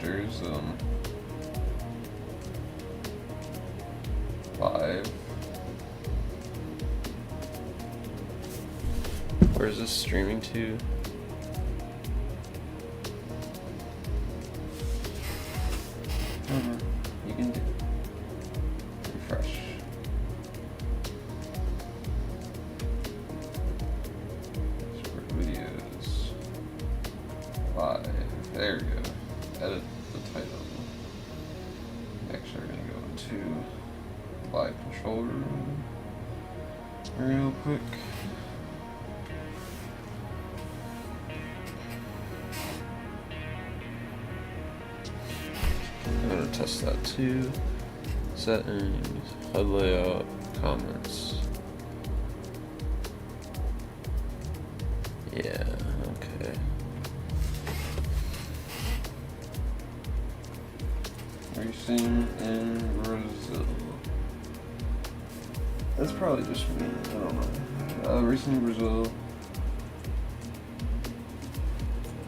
boosters. 5. Where is this streaming to? You can do refresh. Export videos. 5. There we go. Edit the title. Next we're gonna go into live control room real quick. I'm gonna test that too. Settings, HUD layout, comments. Yeah, okay. Racing in Brazil. That's probably just me, I don't know. Racing in Brazil.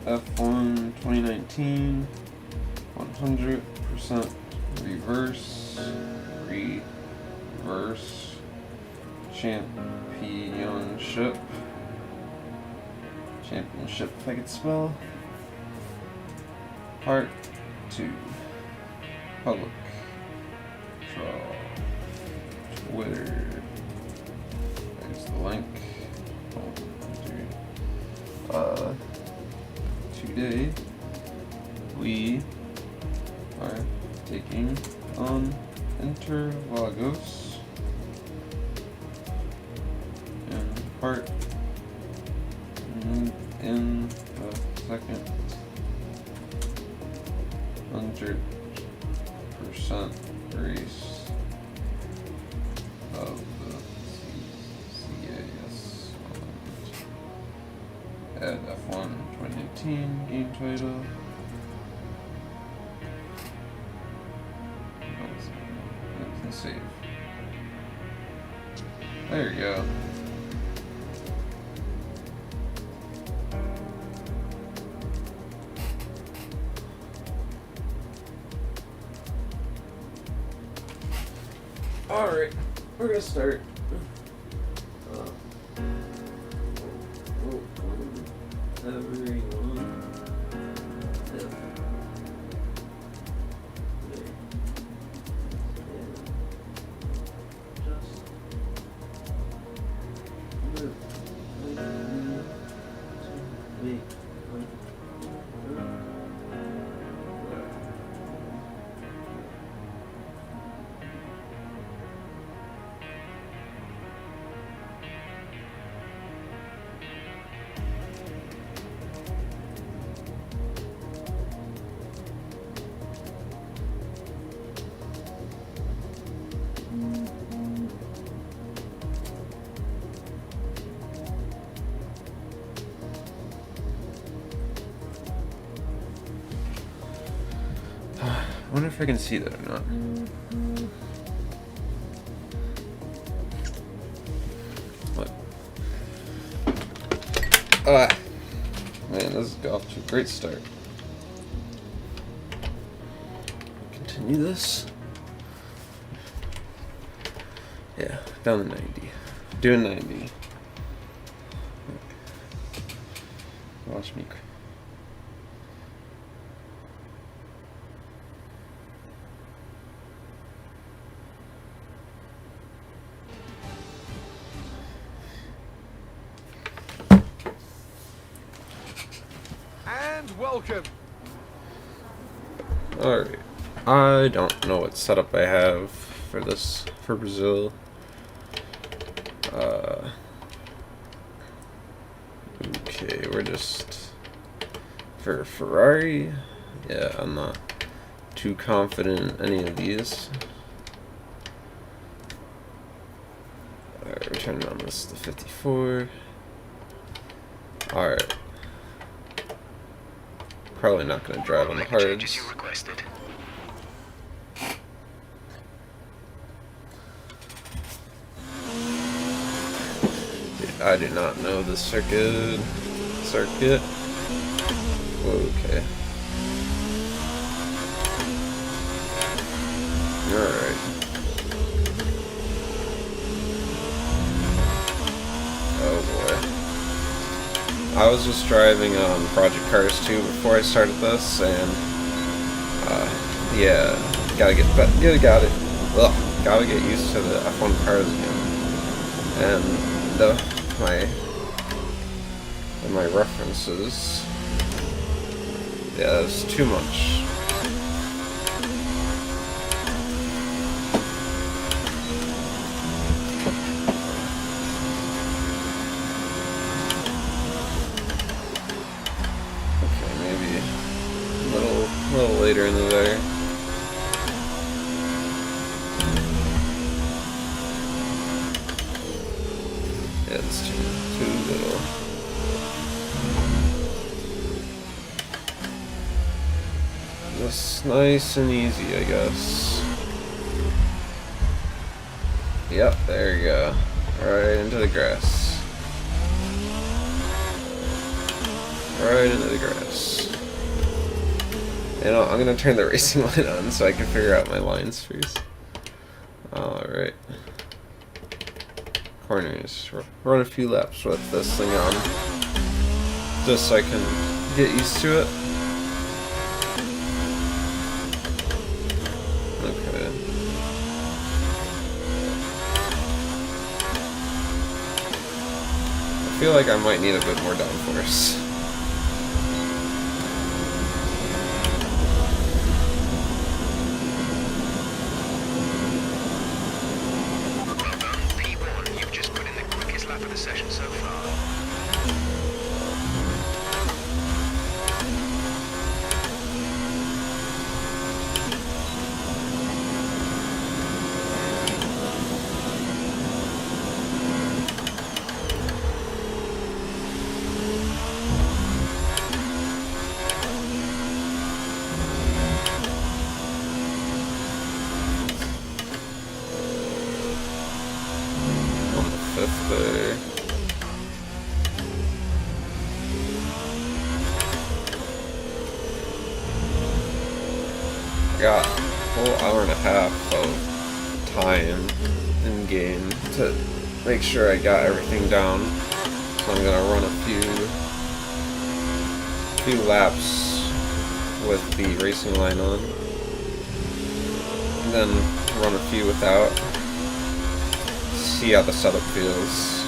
F1 2019. 100% reverse championship if I could spell. Part 2 public draw Twitter. There's the link. Today we are taking on Interlagos and part in the second 100% race of the CAS. Add F1 2018 game title. Save. There you go. Alright, we're gonna start. I wonder if I can see that or not. What? Man, this is off to a great start. Continue this. Yeah, down to 90. Doing 90. Watch me. Welcome. Alright. I don't know what setup I have for this, for Brazil. Okay, we're just... For Ferrari, yeah, I'm not too confident in any of these. Alright, we're turning on this to 54. Alright. Probably not going to drive on the hards. Dude, I do not know this circuit. Okay. I was just driving on Project Cars 2 before I started this, and yeah, gotta get used to the F1 cars again. And my references, yeah, it's too much. A little later into there. Yeah, it's too little. Just nice and easy, I guess. Yep, there you go. Right into the grass. Right into the grass. And I'm gonna turn the racing light on so I can figure out my lines first. Alright. Corners. Run a few laps with this thing on. Just so I can get used to it. Okay. I feel like I might need a bit more downforce. There. I got a whole hour and a half of time in game to make sure I got everything down. So I'm gonna run a few laps with the racing line on, and then run a few without. See how the setup feels.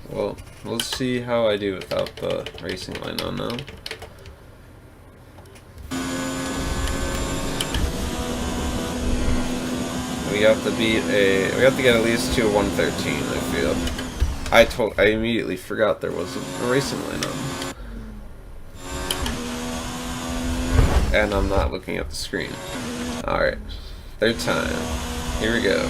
Well, let's see how I do without the racing line on now. We have to get at least to a 113, I feel. I immediately forgot there was a racing line on. And I'm not looking at the screen. Alright. Third time. Here we go.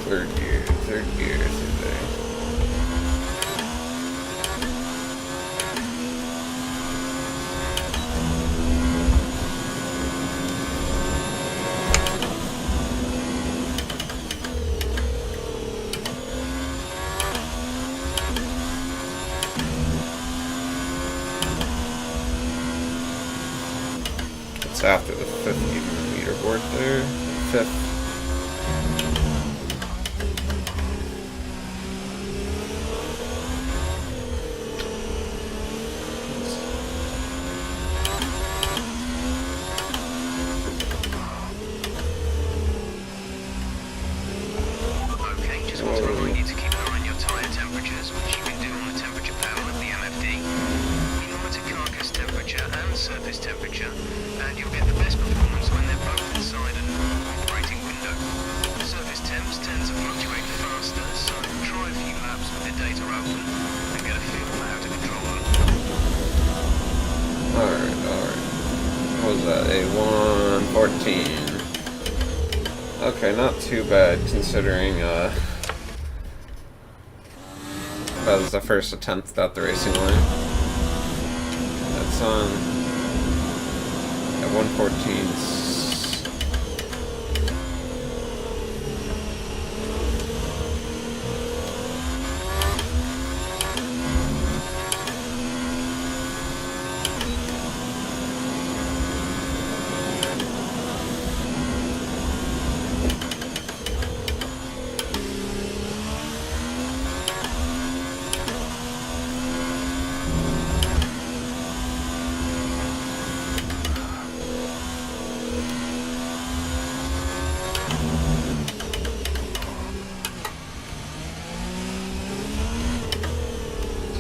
Third gear, third there. after the 50-meter board there. Fifth. Surface temperature, and you'll get the best performance when they're both inside an operating window. Surface temps tend to fluctuate faster, so try a few laps with the data open and get a feel for how to control them. Alright. What was that? A 114. Okay, not too bad considering that was the first attempt without the racing line. That's on at 114.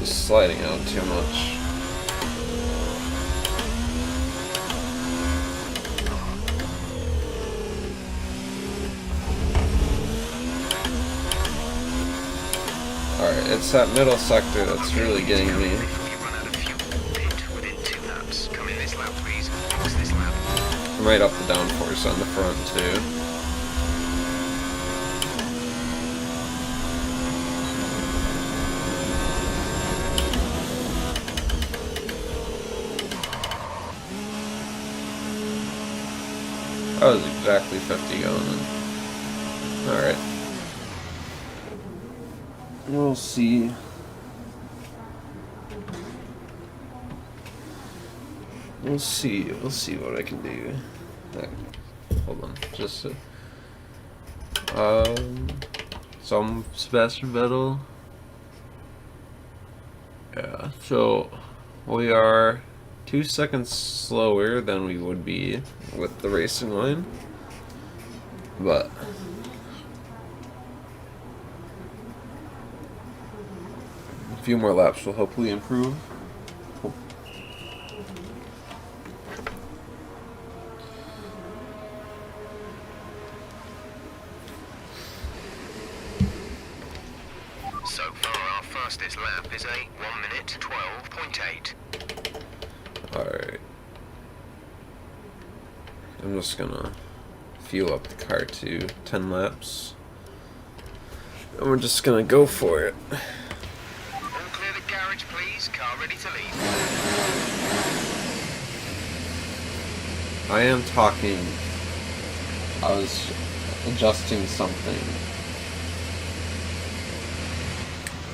Sliding out too much. Alright, it's that middle sector that's really getting me. I'm right up the downforce on the front too. That was exactly 50 going in. Alright. We'll see. We'll see what I can do. Hold on, just so I'm Sebastian Vettel. Yeah, so we are 2 seconds slower than we would be with the racing line, but a few more laps will hopefully improve. So far, our fastest lap is a 1 minute 12.8. Alright. I'm just gonna fuel up the car to 10 laps. And we're just gonna go for it. All clear the garage, please. Car ready to leave. I am talking. I was adjusting something.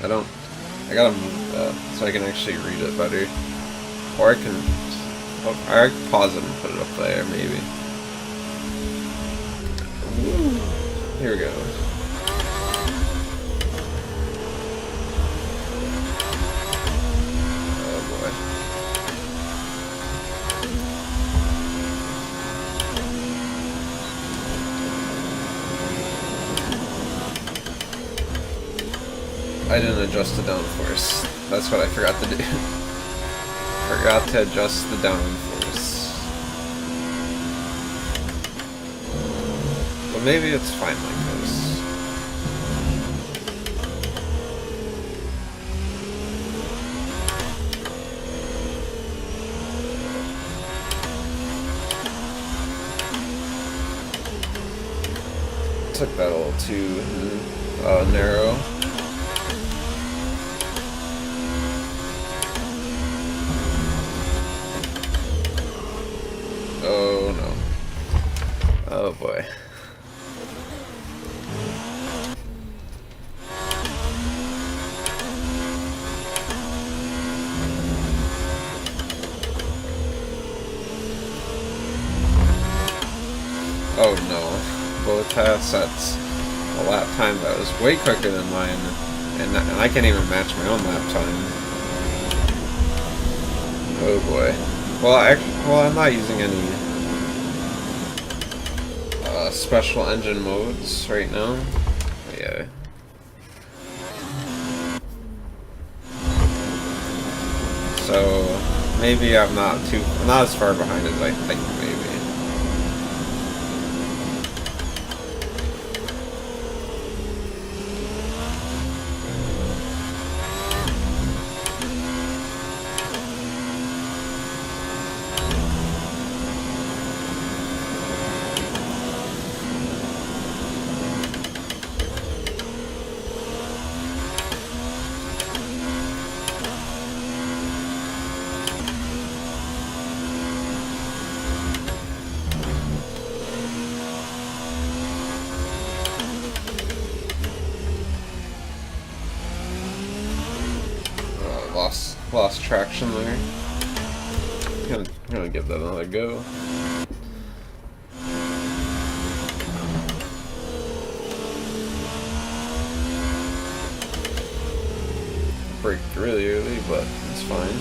I gotta move that so I can actually read it better. Or I can pause it and put it up there, maybe. Here we go. Oh boy. I didn't adjust the downforce. That's what I forgot to do. Forgot to adjust the downforce. But maybe it's fine like this. Took that a little too narrow. Oh no. Oh boy. both tasks, that's a lap time that was way quicker than mine, and I can't even match my own lap time. Oh boy. Well, I'm not using any special engine modes right now. Yeah. So maybe I'm not as far behind as I think maybe. Lost traction there. Gonna give that another go. Braked really early, but it's fine.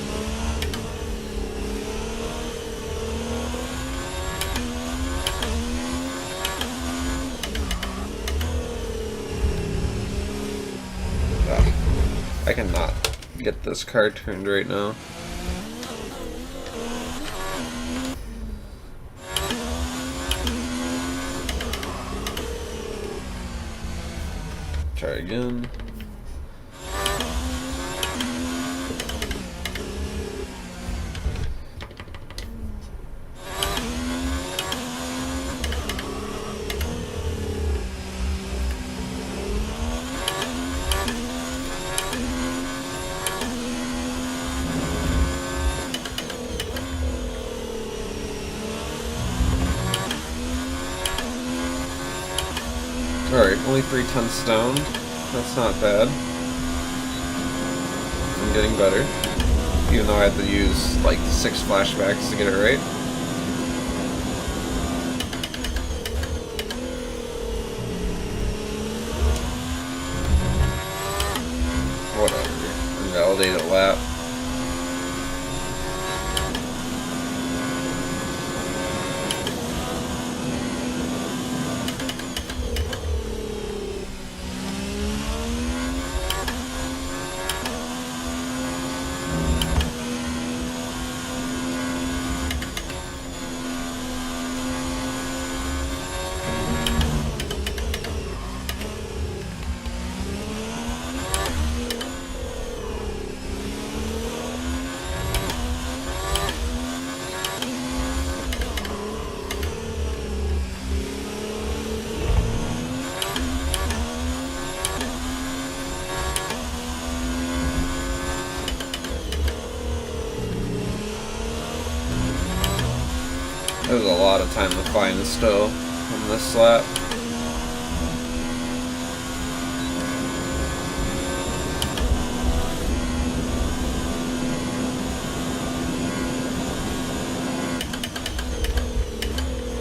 I cannot get this car turned right now. Try again. Alright, only 3 tenths down. That's not bad. I'm getting better. Even though I had to use like 6 flashbacks to get it right. Whatever. Invalidate a lap. There's a lot of time to find still on this lap.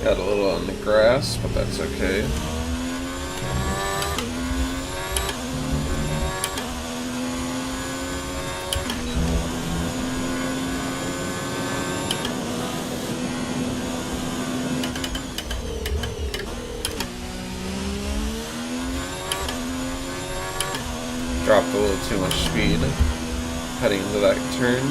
Got a little on the grass, but that's okay. Dropped a little too much speed heading into that turn.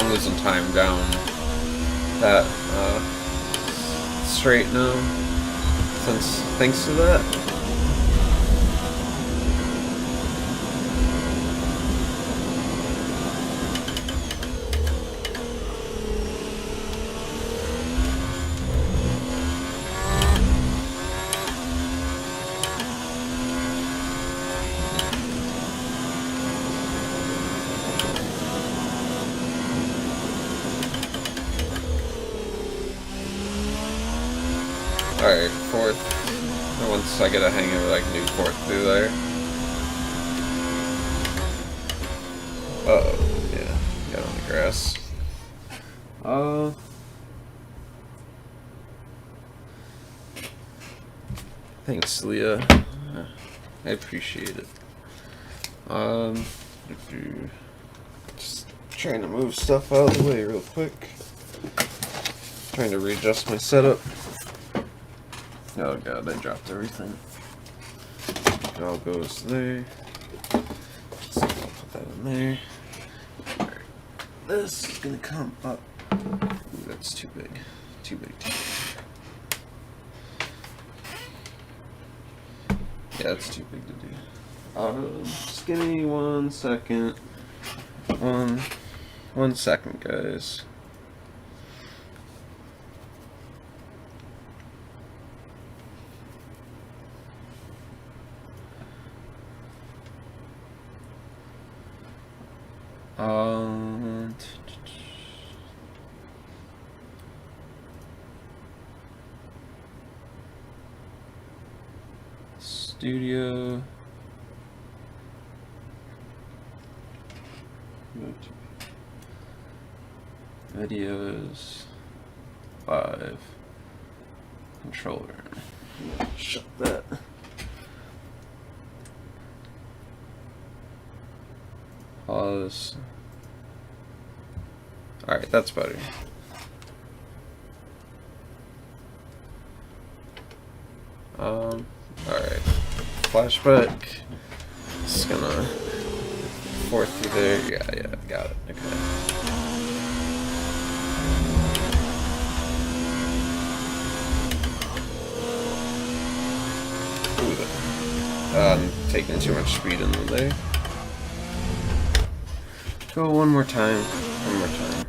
Losing time down that straight now, thanks to that. Alright, fourth. Once I get a hang of it, I can do fourth through there. Uh-oh. Yeah, got on the grass. Thanks, Leah. I appreciate it. Just trying to move stuff out of the way real quick. Trying to readjust my setup. Oh god, I dropped everything. It all goes there. So I'll put that in there. Alright. This is gonna come up. Ooh, that's too big. Too big, too big. Yeah, it's too big to do. Just give me 1 second. One second, guys. Studio. Videos. Live. Controller. Shut that. Pause. Alright, that's better. Alright. Flashback. Just gonna fourth through there. Yeah, got it. Okay. I'm taking too much speed in there. Go one more time. One more time.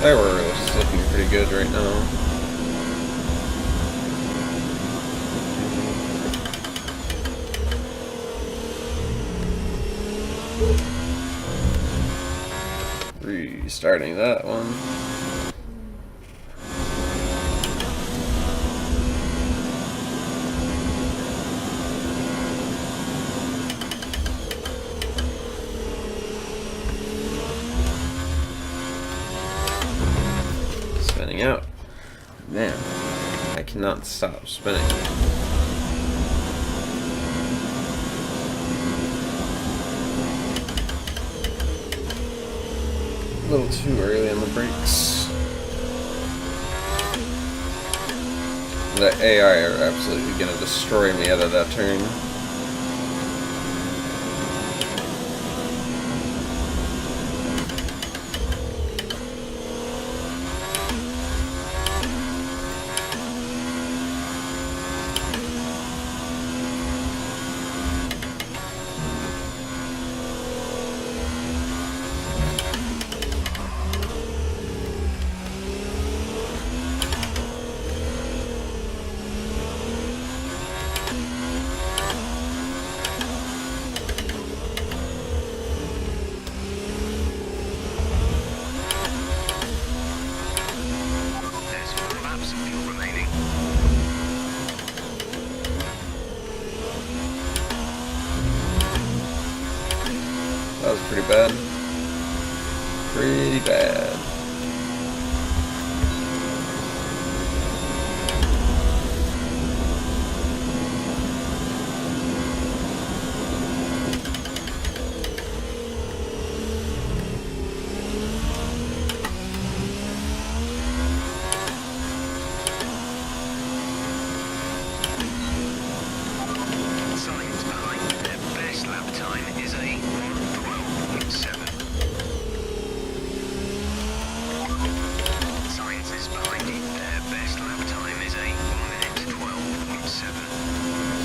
They were looking pretty good right now. Restarting that one. Spinning out. Man, I cannot stop spinning. A little too early on the brakes. The AI are absolutely going to destroy me out of that turn. That was pretty bad. Pretty bad.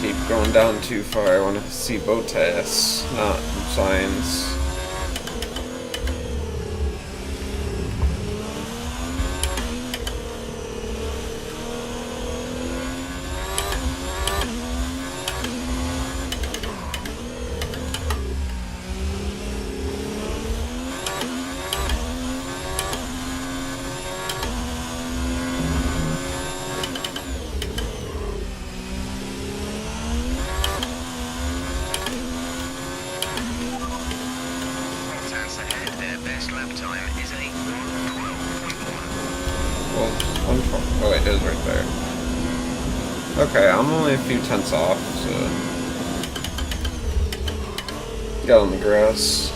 keep going down too far. I want to see Botas, not signs. Well, oh wait, it is right there. Okay, I'm only a few tenths off, so... Got on the grass.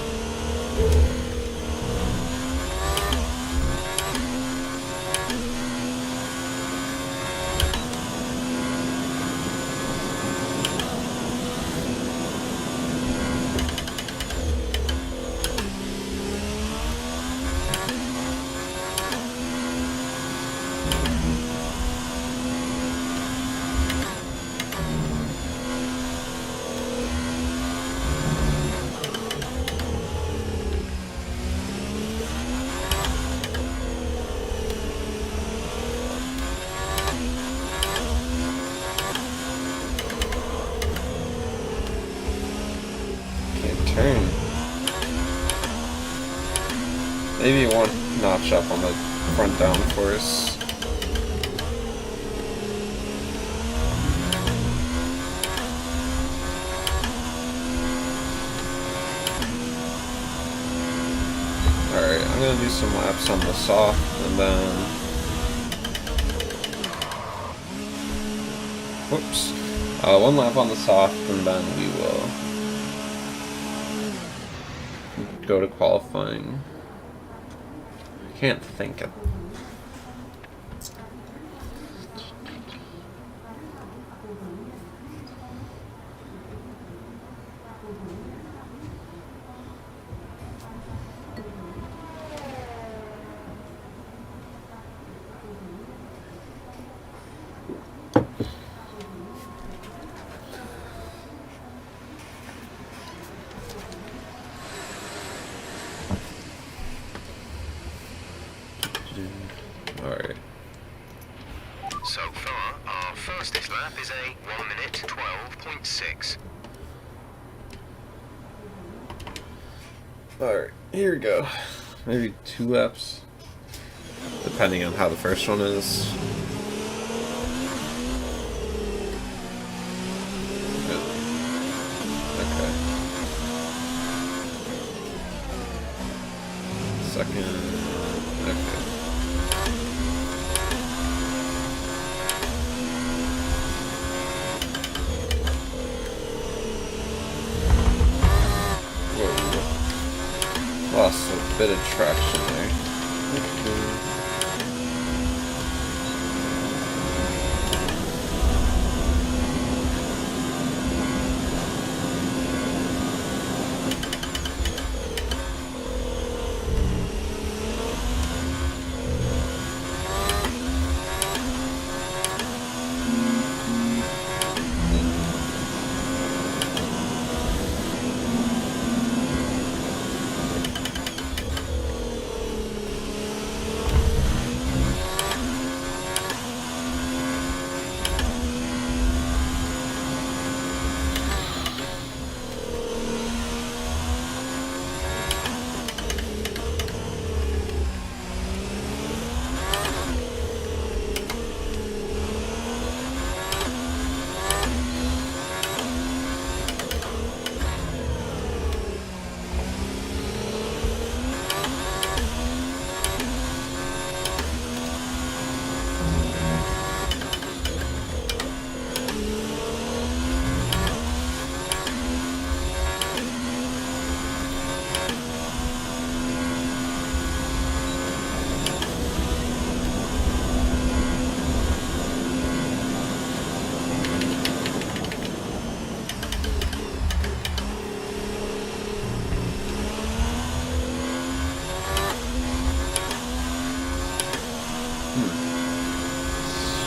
Turn. Maybe one notch up on the front downforce. Alright, I'm gonna do some laps on the soft and then... Whoops. One lap on the soft and then we will go to qualifying. I can't think of... Alright. so far, our fastest lap is a 1 minute 12.6. Alright, here we go. Maybe 2 laps, depending on how the first one is. Okay. Second. Okay. Lost a bit of traction there.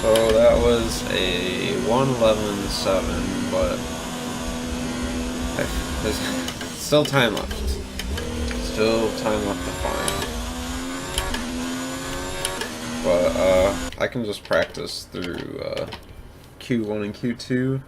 So that was a 1:11.7. but there's still time left. Still time left to find. But I can just practice through Q1 and Q2.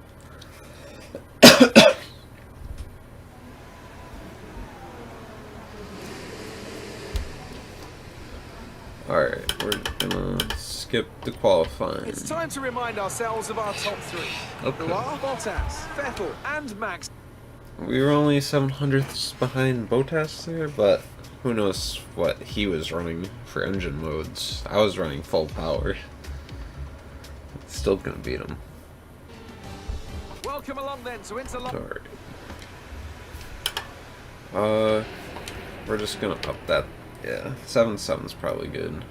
Alright, we're gonna skip the qualifying. It's time to remind ourselves of our top three. Okay. Who are Bottas, Vettel, and Max. We were only 700ths behind Bottas there, but who knows what he was running for engine modes. I was running full power. Still gonna beat him. Welcome along then to Interlagos. Alright. We're just gonna up that. Yeah, 7.7 is probably good.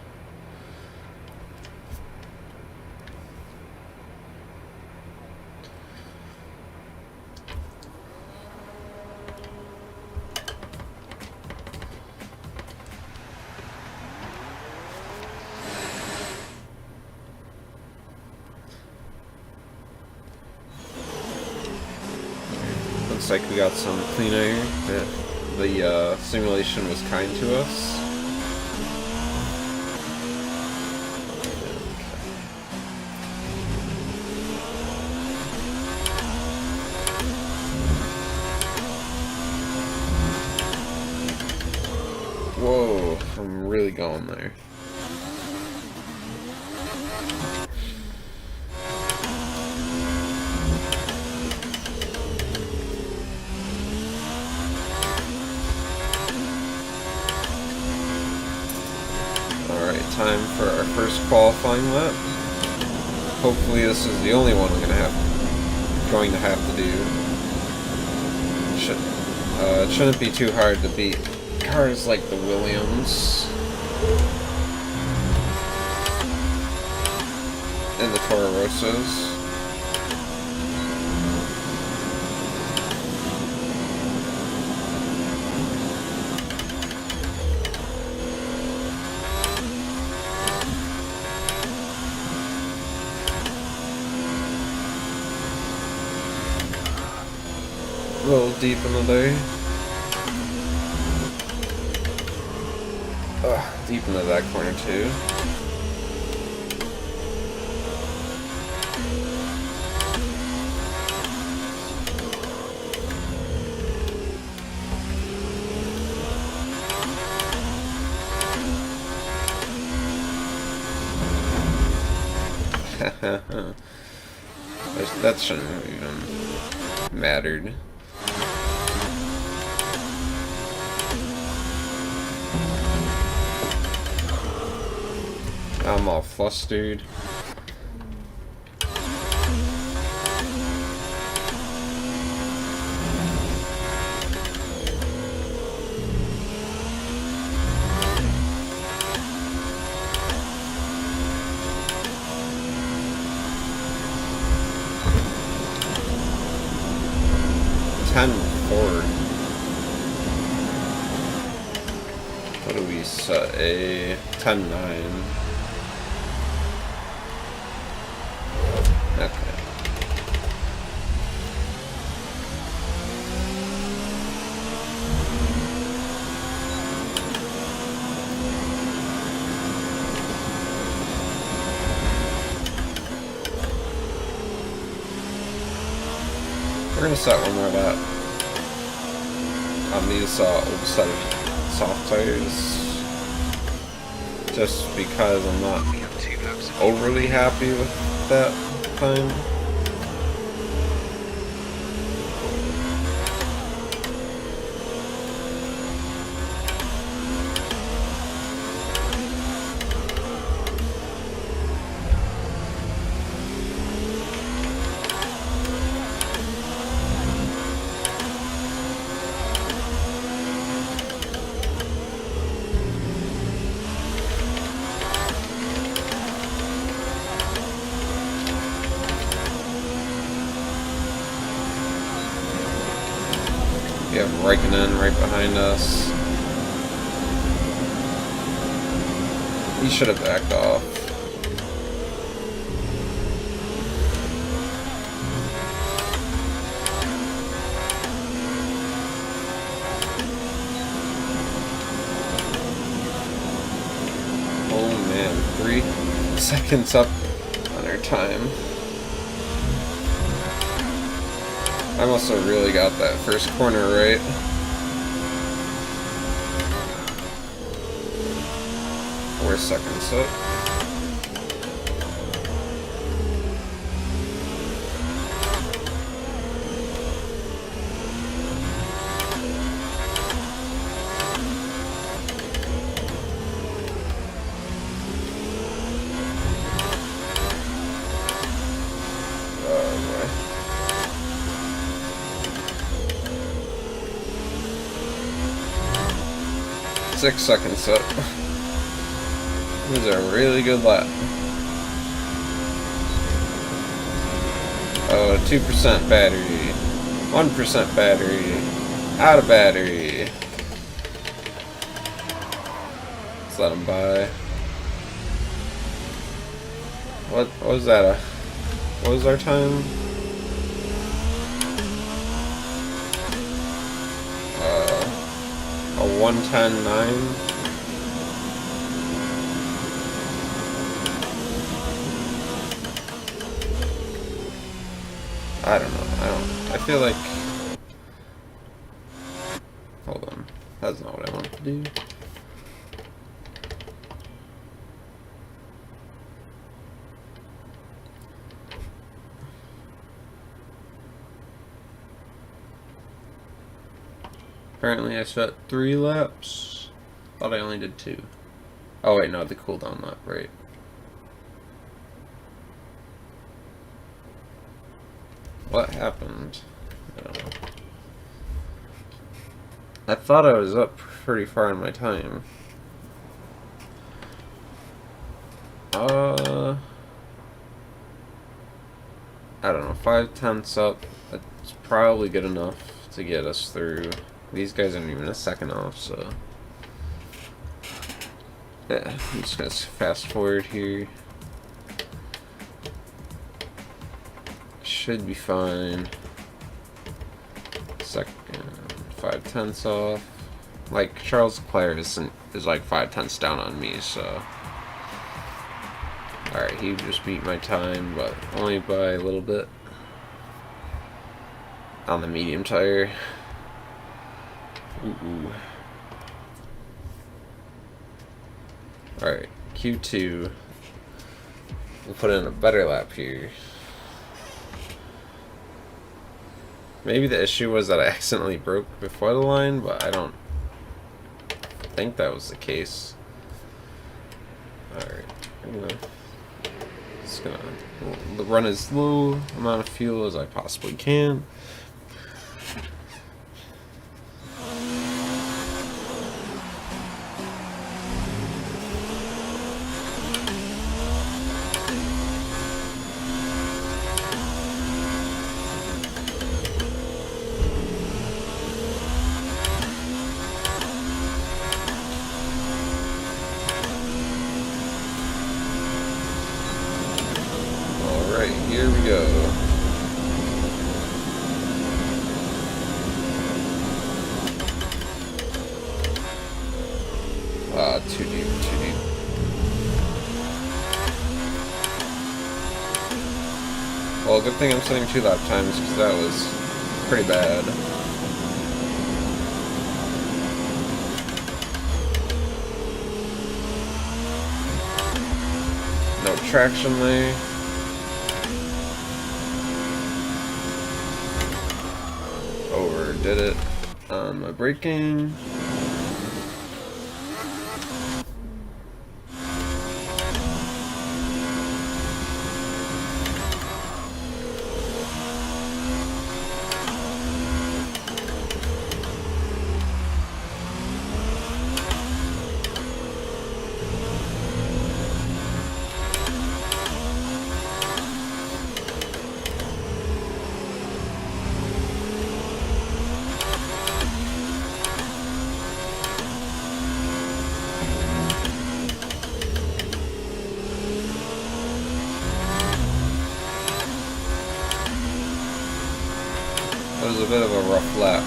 Looks like we got some clean air. The simulation was kind to us. Whoa, I'm really going there. Alright, time for our first qualifying lap. Hopefully this is the only one I'm going to have to do. It shouldn't be too hard to beat cars like the Williams and the Toro Rossos. A little deep into there. Deep into that corner too. That shouldn't have even mattered. I'm all flustered. What do we set? A 10-9. Okay. We're gonna set one more lap on these old set of soft tires, just because I'm not overly happy with that time. We have Raikkonen right behind us. He should have backed off. seconds up on our time. I must have really got that first corner right. Four seconds up. Oh, 6 seconds up. This is a really good lap. Oh, 2% battery. 1% battery. Out of battery. Let's let him by. What was that? What was our time? A 1:10.9. I don't know. I feel like. Hold on. That's not what I want to do. Apparently I shot 3 laps. Thought I only did 2. Oh wait, no, the cooldown lap, right. What happened? I don't know. I thought I was up pretty far in my time. I don't know, 5/10 up. That's probably good enough to get us through. These guys aren't even a second off, so yeah, I'm just gonna fast forward here. Should be fine. Second, 5/10 off. Like Charles Leclerc is like 5/10 down on me, so all right, he just beat my time, but only by a little bit on the medium tire. Ooh. Alright, Q2. We'll put in a better lap here. Maybe the issue was that I accidentally broke before the line, but I don't think that was the case. Alright, just gonna run as low amount of fuel as I possibly can. Alright, here we go. Too deep, too deep. Well, good thing I'm setting 2 lap times, because that was pretty bad. No traction there. Overdid it on my braking. It was a bit of a rough lap,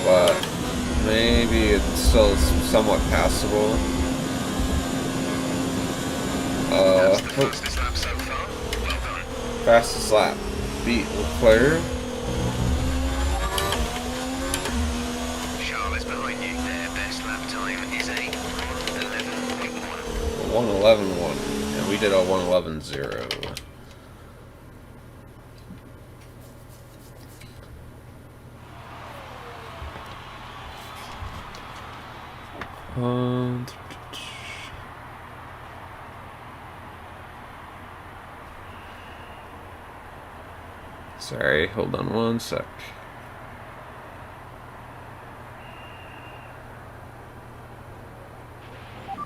but maybe it's still somewhat passable. That's the fastest lap so far. Well done. Fastest lap. Beat Leclerc. Charles is behind you. Their best lap time is a 1:11.1. 1:11.1. And we did a 1:11.0. Sorry, hold on one sec.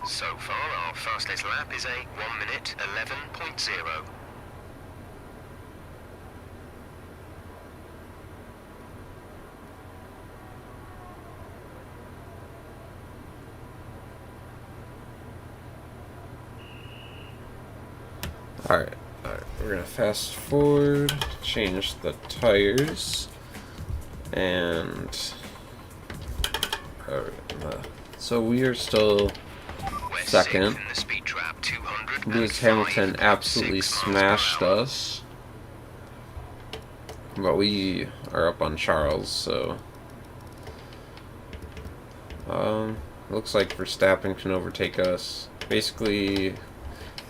So far, our fastest lap is a 1:11.0. Alright, we're gonna fast forward, change the tires, and so we are still We're second. safe in the speed trap, 205.6 Lewis Hamilton absolutely miles per smashed hour. us, but we are up on Charles, so looks like Verstappen can overtake us. Basically,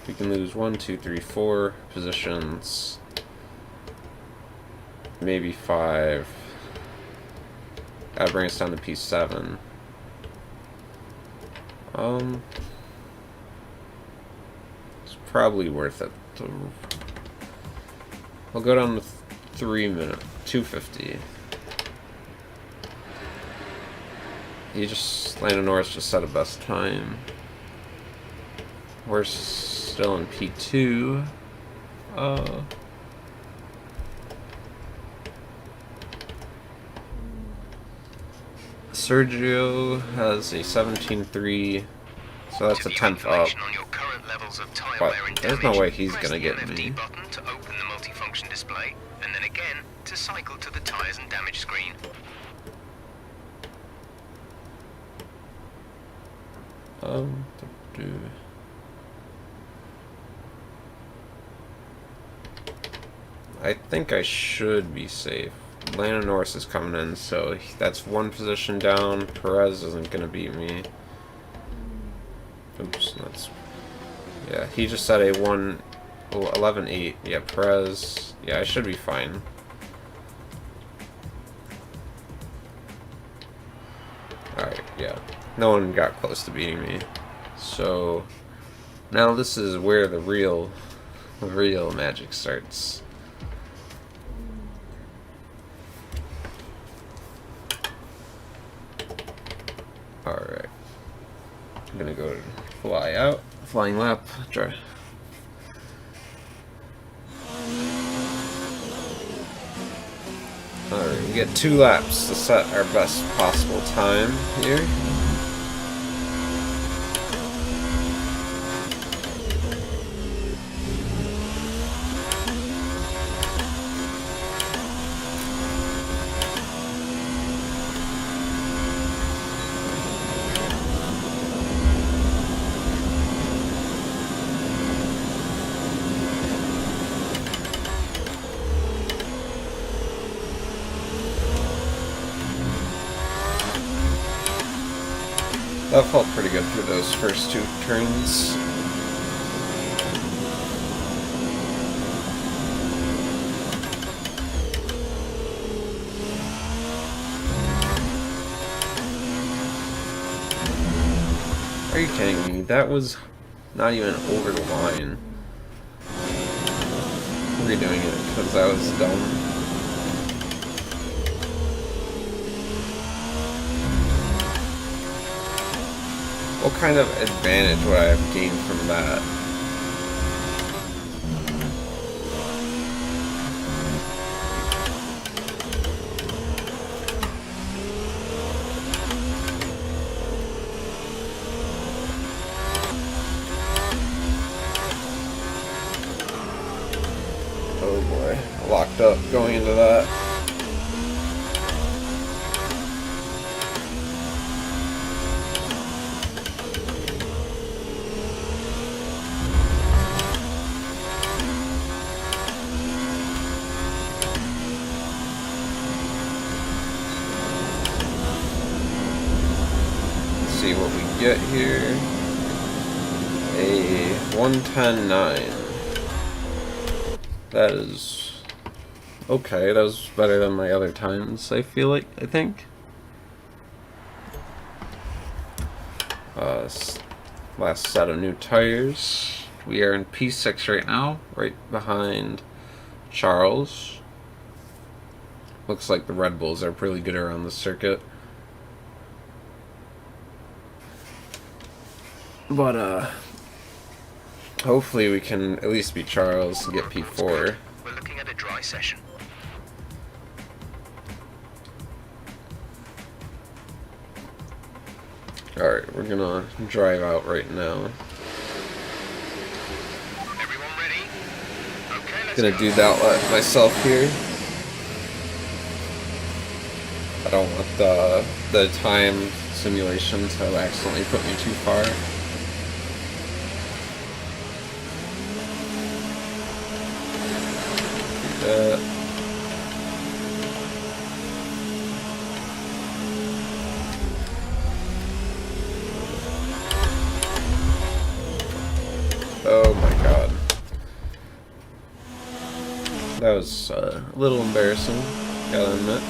we can lose 1, 2, 3, 4 positions, maybe 5. That'd bring us down to P7. It's probably worth it. We'll go down to 3 minutes, 2:50. Lando Norris just set a best time. We're still in P2. Sergio has a 17.3, so that's a 10th up. On your current levels of tire But wear and there's damage, no way he's press gonna the get LFD me. button to open the multifunction display, and then again to cycle to the tires and damage screen. I think I should be safe. Lando Norris is coming in, so that's one position down. Perez isn't gonna beat me. Oops, yeah, he just said a 11.8. Yeah, Perez. Yeah, I should be fine. Alright, yeah. No one got close to beating me. So now this is where the real magic starts. Alright. I'm gonna go flying lap, try. Alright, we get 2 laps to set our best possible time here. That felt pretty good through those first 2 turns. Are you kidding me? That was not even over the line. Redoing it because I was dumb. What kind of advantage would I have gained from that? Oh boy, locked up going into that. get here? A 110.9. That is okay. That was better than my other times, I feel like, I think. Last set of new tires. We are in P6 right now, right behind Charles. Looks like the Red Bulls are pretty good around the circuit. But, hopefully we can at least beat Charles and get P4. We're looking at a dry session. Alright, we're gonna drive out right now. Everyone ready? Okay, let's Gonna go. do that myself here. I don't want the time simulation to accidentally put me too far. Do that. Oh my god. That was a little embarrassing, gotta admit.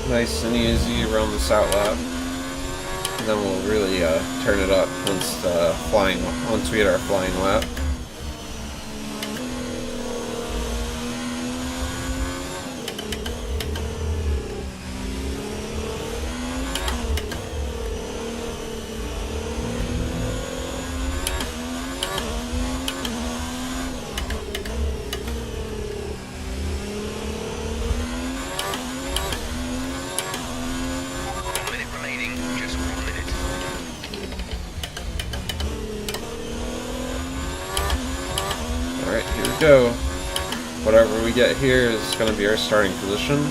Nice and easy around this out lap. And then we'll really turn it up once we hit our flying lap. Alright, here we go. Whatever we get here is going to be our starting position.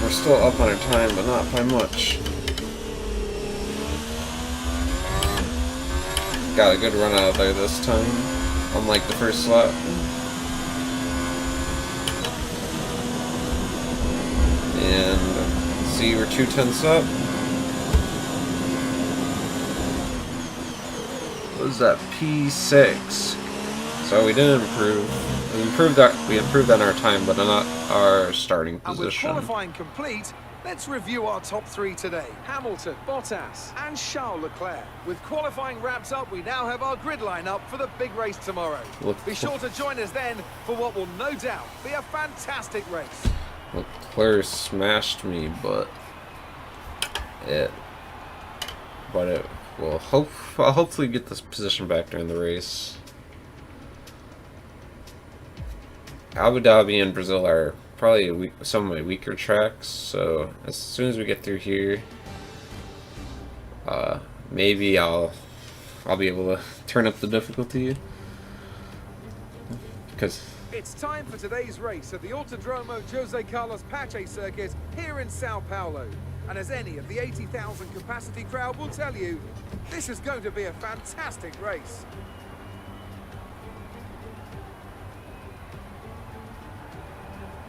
We're still up on our time, but not by much. Got a good run out of there this time, unlike the first lap. And see, we're 2/10 up. What was that? P6. So we didn't improve. We improved on our time, but not our starting And with position. qualifying complete, let's review our top three today. Hamilton, Bottas and Charles Leclerc. With qualifying wrapped up, we now have our grid lineup for the big race tomorrow. Be sure to join us then for what will no doubt be a fantastic race. Leclerc smashed me, but it will I'll hopefully get this position back during the race. Abu Dhabi and Brazil are probably some of my weaker tracks, so as soon as we get through here, maybe I'll be able to turn up the difficulty, because It's time for today's race at the Autodromo Jose Carlos Pache circuit here in Sao Paulo. And as any of the 80,000 capacity crowd will tell you, this is going to be a fantastic race.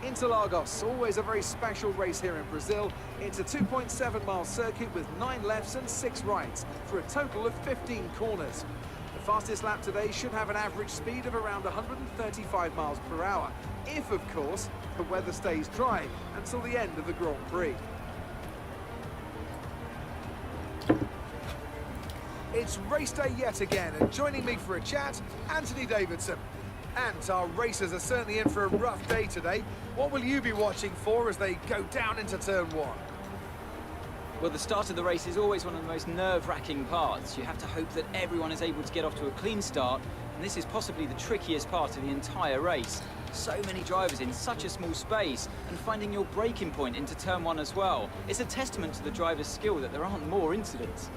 Interlagos, always a very special race here in Brazil. It's a 2.7-mile circuit with 9 lefts and 6 rights for a total of 15 corners. The fastest lap today should have an average speed of around 135 miles per hour, if, of course, the weather stays dry until the end of the Grand Prix. It's race day yet again, and joining me for a chat, Anthony Davidson. And our racers are certainly in for a rough day today. What will you be watching for as they go down into turn 1? Well, the start of the race is always one of the most nerve-wracking parts. You have to hope that everyone is able to get off to a clean start, and this is possibly the trickiest part of the entire race. So many drivers in such a small space, and finding your braking point into turn 1 as well. It's a testament to the driver's skill that there aren't more incidents.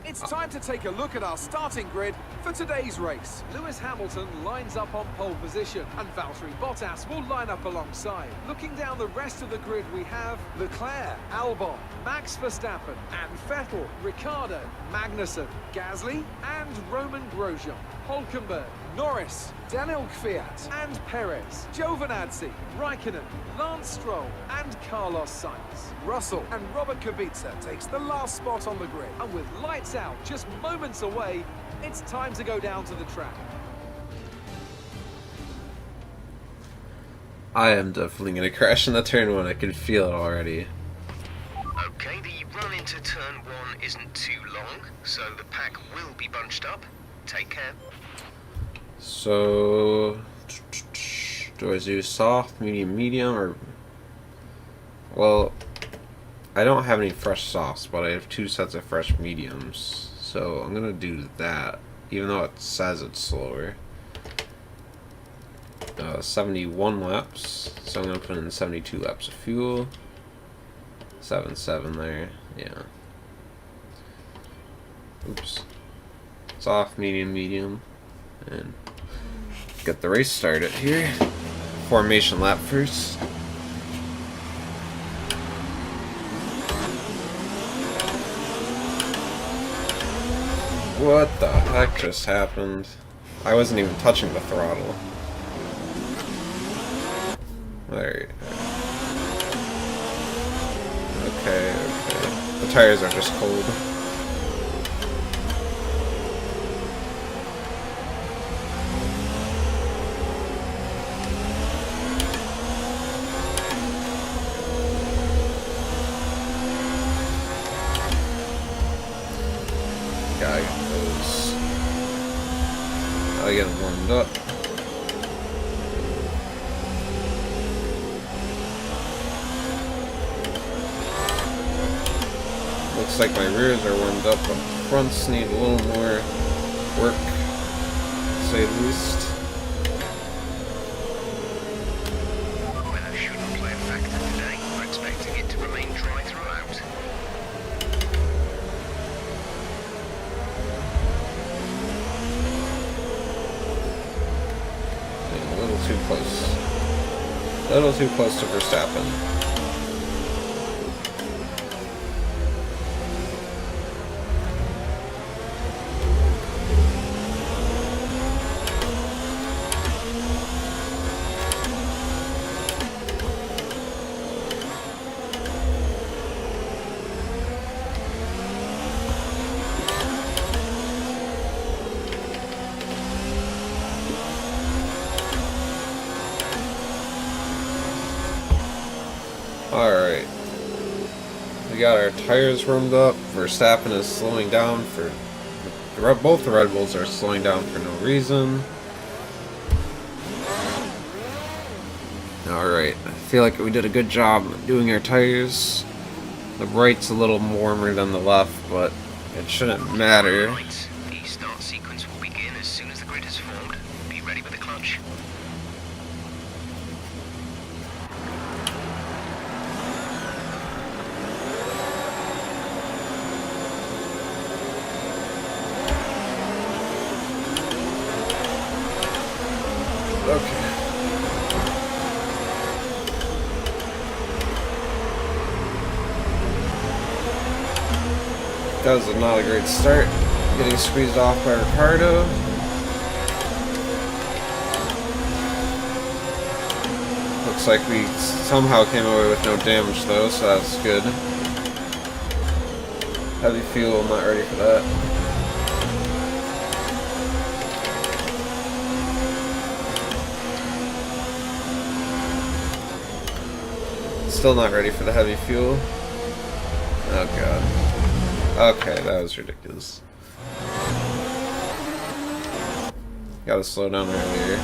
It's time to take a look at our starting grid for today's race. Lewis Hamilton lines up on pole position, and Valtteri Bottas will line up alongside. Looking down the rest of the grid, we have Leclerc, Albon, Max Verstappen, and Vettel, Ricciardo, Magnussen, Gasly, and Roman Grosjean, Hülkenberg, Norris, Daniel Kvyat, and Perez, Giovinazzi, Raikkonen, Lance Stroll, and Carlos Sainz. Russell and Robert Kubica takes the last spot on the grid, and with lights out just moments away, it's time to go down to the track. I am definitely going to crash in the turn 1. I can feel it already. Okay, the run into turn 1 isn't too long, so the pack will be bunched up. Take care. So, do I do soft, medium, medium, or... Well, I don't have any fresh softs, but I have 2 sets of fresh mediums. So I'm going to do that, even though it says it's slower. 71 laps, so I'm going to put in 72 laps of fuel. 7.7 there, yeah. Oops. Soft, medium, medium. And get the race started here. Formation lap first. What the heck just happened? I wasn't even touching the throttle. Alright. Okay. The tires are just cold. I get warmed up. Looks like my rears are warmed up, but the fronts need a little more work, to say the least. Weather shouldn't play a factor today. We're expecting it to remain dry throughout. Too close. A little too close to Verstappen. Alright. We got our tires warmed up. Verstappen is slowing down for... Both the Red Bulls are slowing down for no reason. Alright. I feel like we did a good job doing our tires. The right's a little warmer than the left, but it shouldn't matter. Right. The start sequence will begin as soon as the grid is formed. Be ready with the clutch. Okay. That was not a great start. Getting squeezed off by Ricardo. Looks like we somehow came away with no damage though, so that's good. Heavy fuel, I'm not ready for that. Still not ready for the heavy fuel. Oh god. Okay, that was ridiculous. Gotta slow down earlier.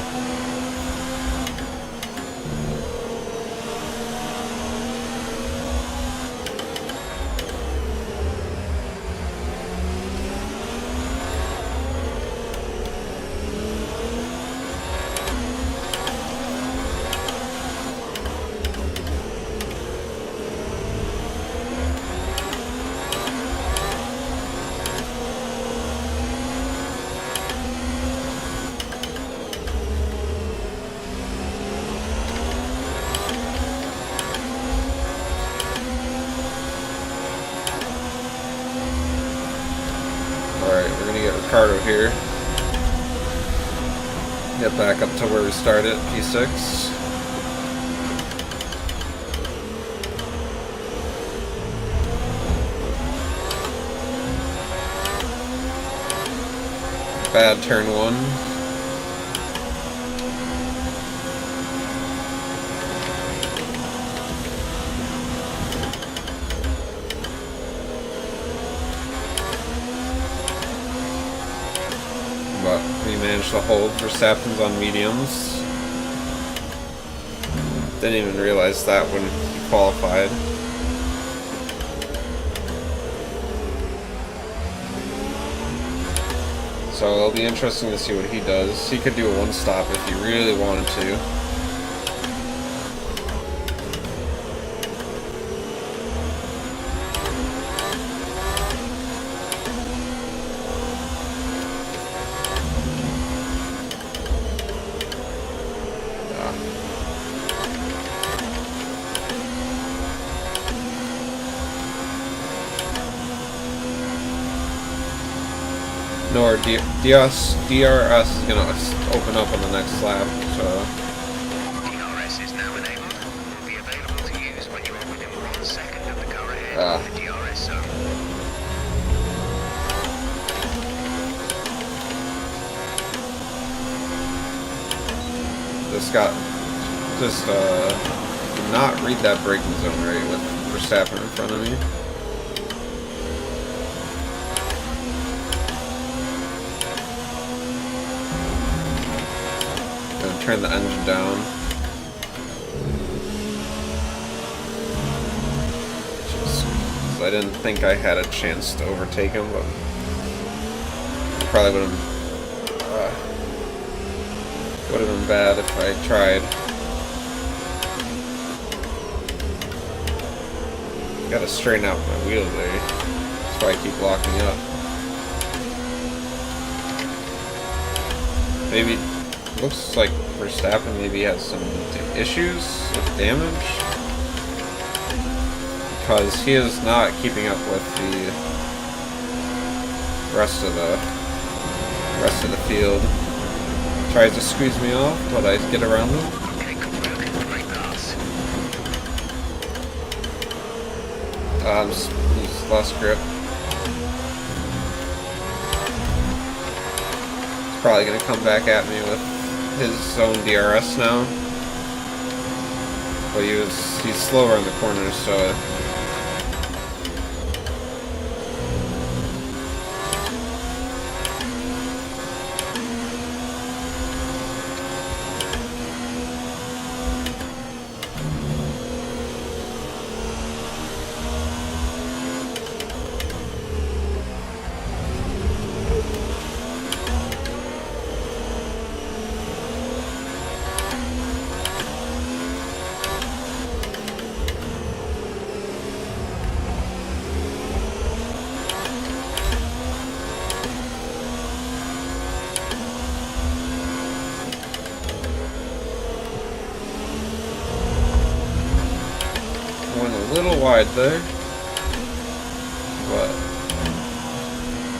Ricardo here. Get back up to where we started, P6. Bad turn 1. But we managed to hold Verstappen's on mediums. Didn't even realize that when he qualified. So it'll be interesting to see what he does. He could do a one-stop if he really wanted to. Nor DRS is going to open up on the next lap, so... DRS is now enabled. Will be available to use when you are within 1 second of the car ahead of the DRS zone. This got... Just, did not read that braking zone right with Verstappen in front of me. Turn the engine down. Just, I didn't think I had a chance to overtake him, but probably would have been bad if I tried. Gotta straighten out my wheel there. That's why I keep locking up. Maybe. Looks like Verstappen maybe has some issues with damage, because he is not keeping up with the rest of the field. Tries to squeeze me off, but I get around him. Okay, great pass. He's lost grip. He's probably gonna come back at me with his own DRS now, but he's slower in the corners, so a little wide there, but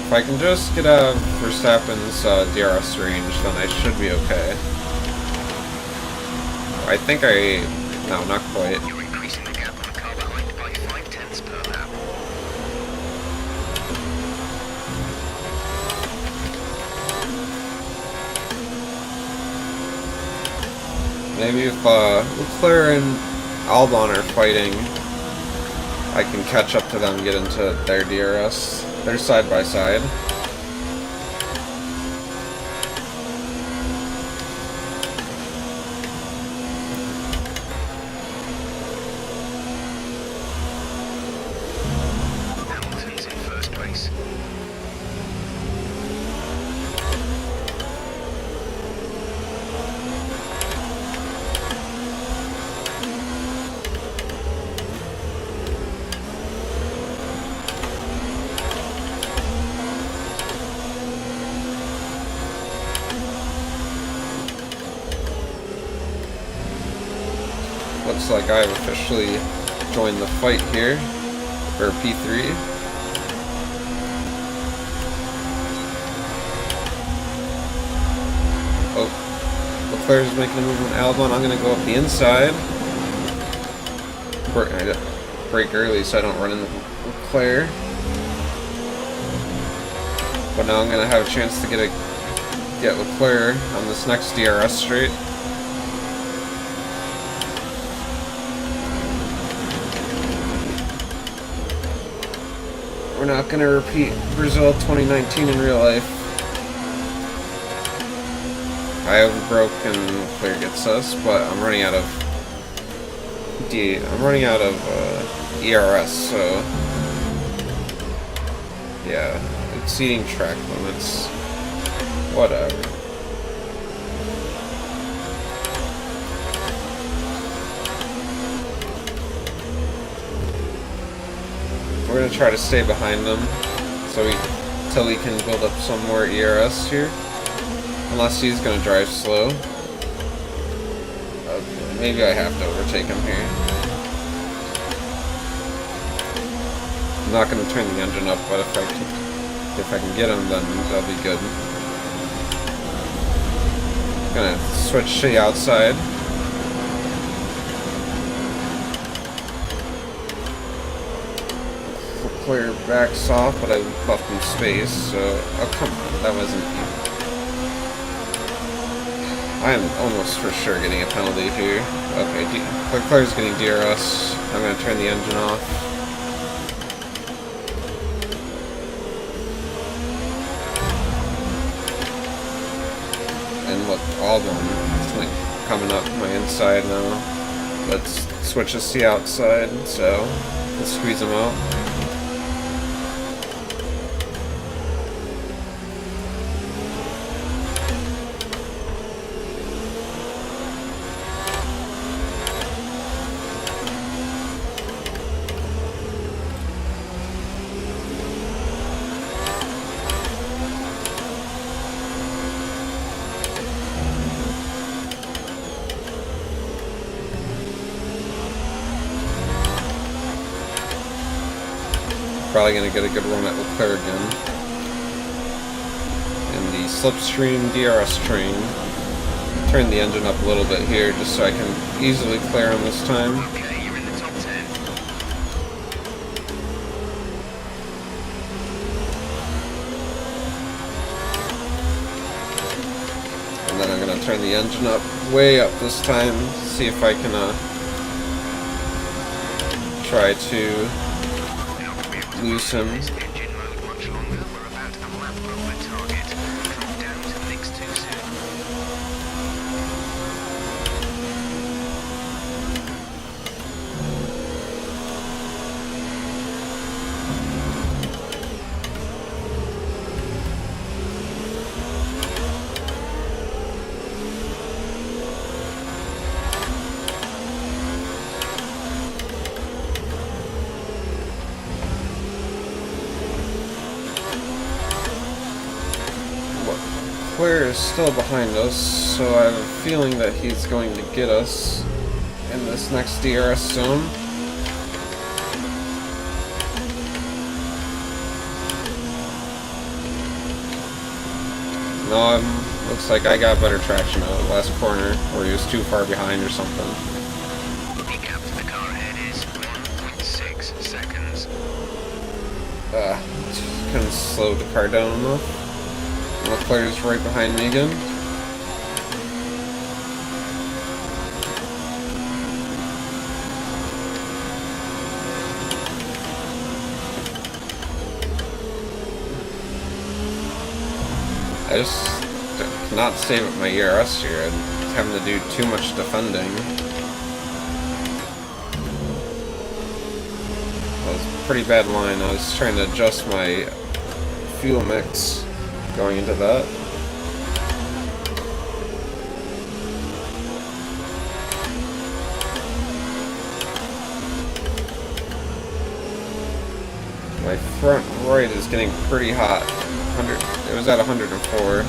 if I can just get out of Verstappen's DRS range, then I should be okay. I think I No, not quite. You're increasing the gap on the car behind by 0.5 per lap. Maybe if Leclerc and Albon are fighting, I can catch up to them and get into their DRS. They're side by side. Hamilton's in first place. Looks like I've officially joined the fight here for P3. Oh, Leclerc's making a move on Albon. I'm going to go up the inside. Brake early so I don't run into Leclerc. But now I'm going to have a chance to get Leclerc on this next DRS straight. We're not going to repeat Brazil 2019 in real life. I overbroke and Leclerc gets us, but I'm running out of ERS, so yeah, exceeding track limits. Whatever. We're gonna try to stay behind them till we can build up some more ERS here. Unless he's gonna drive slow. Okay, maybe I have to overtake him here. I'm not gonna turn the engine up, but if I can get him, then that'll be good. Gonna switch to the outside. Leclerc backs off, but I left him space, so oh come on, that wasn't even. I am almost for sure getting a penalty here. Okay, Leclerc's getting DRS. I'm gonna turn the engine off. And look, Albon coming up my inside now. Let's switch this to the outside, so let's squeeze him out. Probably going to get a good run at Leclerc again. And the slipstream DRS train. Turn the engine up a little bit here just so I can easily clear him this time. Okay, you're in the top 10. And then I'm going to turn the engine up way up this time. See if I can try to lose him. Engine mode much longer. We're about a lap over target. Drop down to mix too soon. Leclerc is still behind us, so I have a feeling that he's going to get us in this next DRS zone. No, looks like I got better traction out of the last corner, or he was too far behind or something. slowed the car down enough. Leclerc's right behind me again. I just cannot save up my ERS here. I'm having to do too much defending. That was a pretty bad line. I was trying to adjust my fuel mix going into that. My front right is getting pretty hot. It was at 104.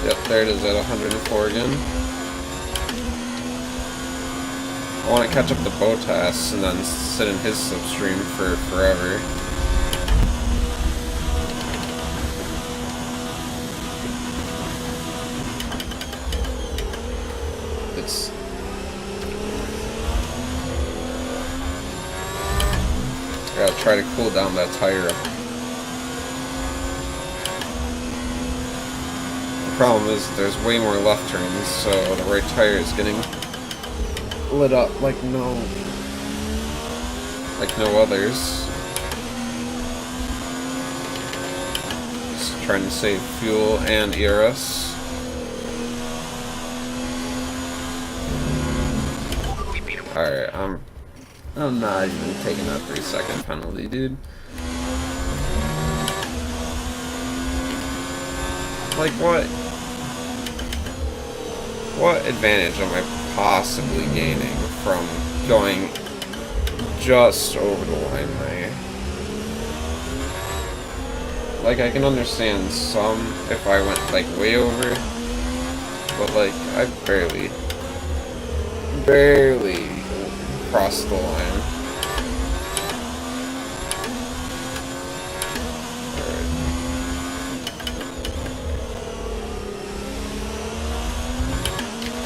Yep, there it is at 104 again. I want to catch up to Bottas and then sit in his slipstream for forever. I gotta try to cool down that tire. The problem is there's way more left turns, so the right tire is getting lit up like no others. Just trying to save fuel and ERS. Alright, I'm not even taking that 3-second penalty, dude. Like, what advantage am I possibly gaining from going just over the line there? Like, I can understand some if I went, like, way over, but, like, I barely crossed the line.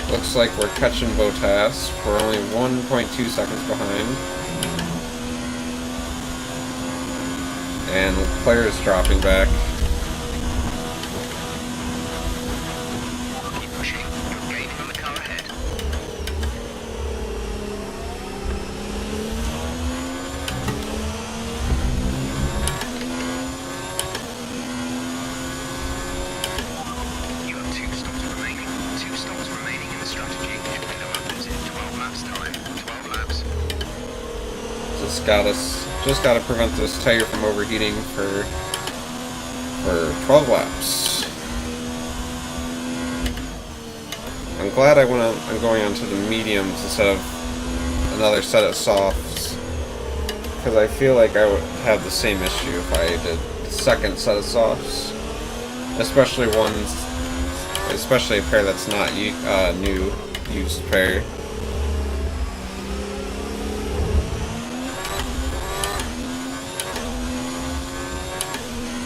Looks like we're catching Bottas. We're only 1.2 seconds behind. And Leclerc is dropping back. Keep pushing. You're gaining on the car ahead. You have 2 stops remaining. 2 stops remaining in the strategy. Your window opens in 12 laps time. 12 laps. Just gotta prevent this tire from overheating for 12 laps. I'm glad I'm going onto the mediums instead of another set of softs, because I feel like I would have the same issue if I did the second set of softs, especially a pair that's not new used pair.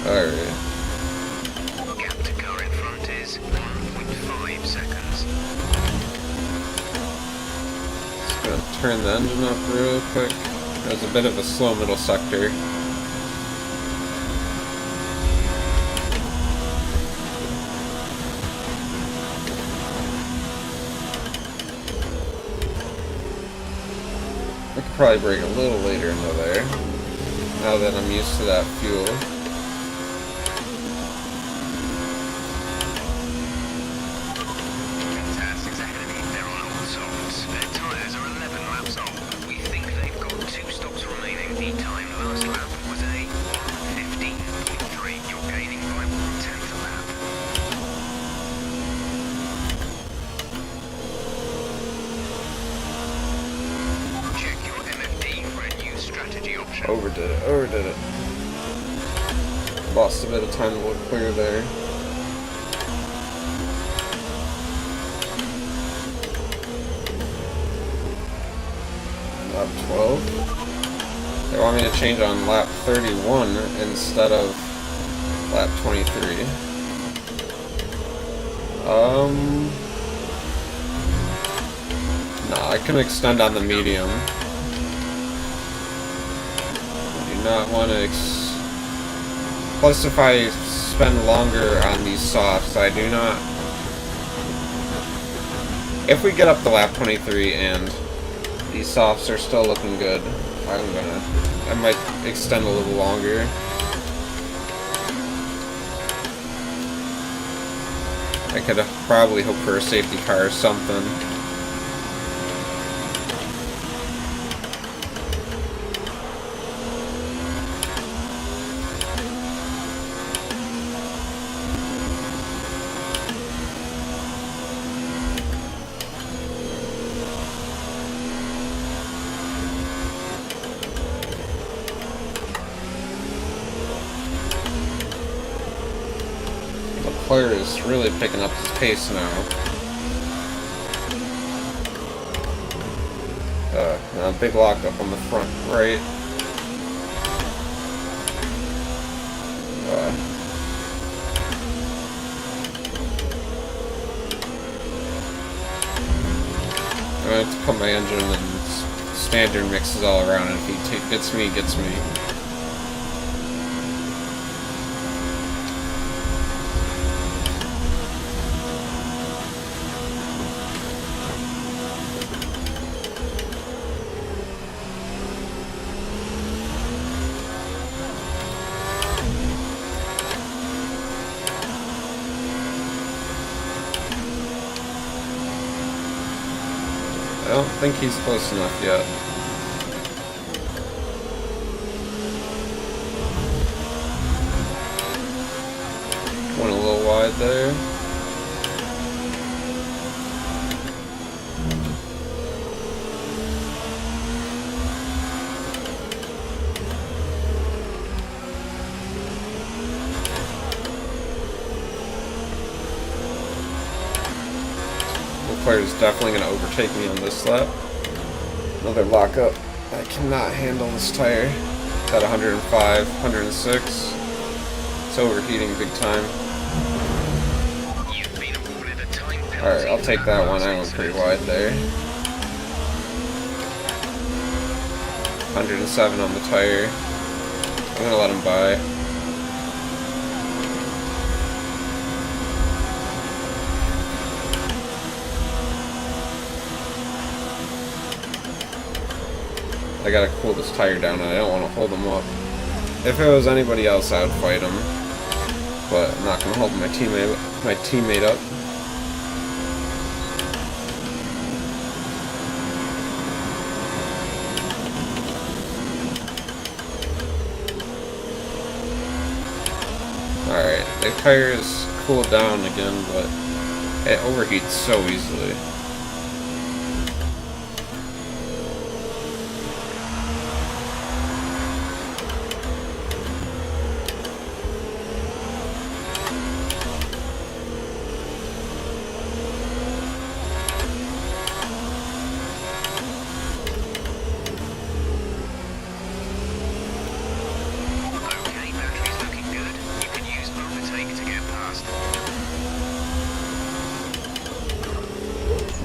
Alright. Gap to car in front is 1.5 seconds. Just gonna turn the engine up real quick. There's a bit of a slow middle sector. I could probably brake a little later into there, now that I'm used to that fuel. Overdid it. Lost a bit of time to look clear there. Lap 12. They want me to change on lap 31 instead of lap 23. No, I can extend on the medium. I do not want to plus if I spend longer on these softs, I do not... If we get up to lap 23 and these softs are still looking good, I might extend a little longer. I could probably hope for a safety car or something. Leclerc is really picking up his pace now. Now a big lockup on the front right. I'm going to have to put my engine in standard mixes all around, and if he gets me, he gets me. I don't think he's close enough yet. Went a little wide there. Leclerc is definitely going to overtake me on this lap. Another lockup. I cannot handle this tire. It's at 105, 106. It's overheating big time. Alright, I'll take that one. I went pretty wide there. 107 on the tire. I'm going to let him by. I gotta cool this tire down, and I don't want to hold him up. If it was anybody else, I would fight him, but I'm not gonna hold my teammate up. Alright, the tire is cooled down again, but it overheats so easily.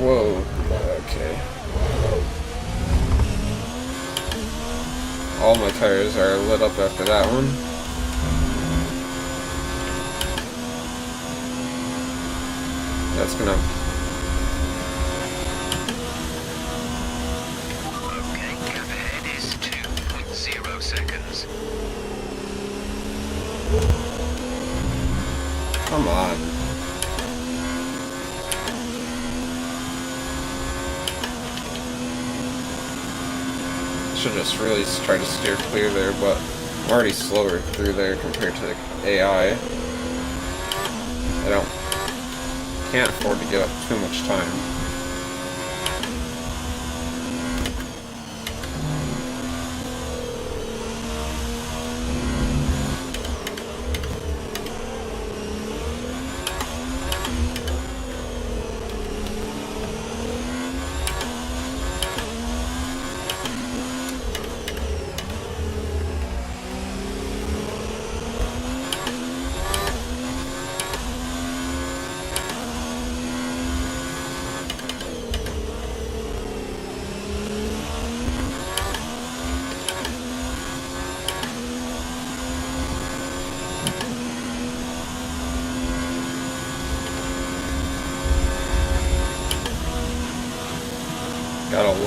Whoa, okay. All my tires are lit up after that one. That's gonna... Okay, gap ahead is 2.0 seconds. Come on. Should just really try to steer clear there, but I'm already slower through there compared to the AI. Can't afford to give up too much time.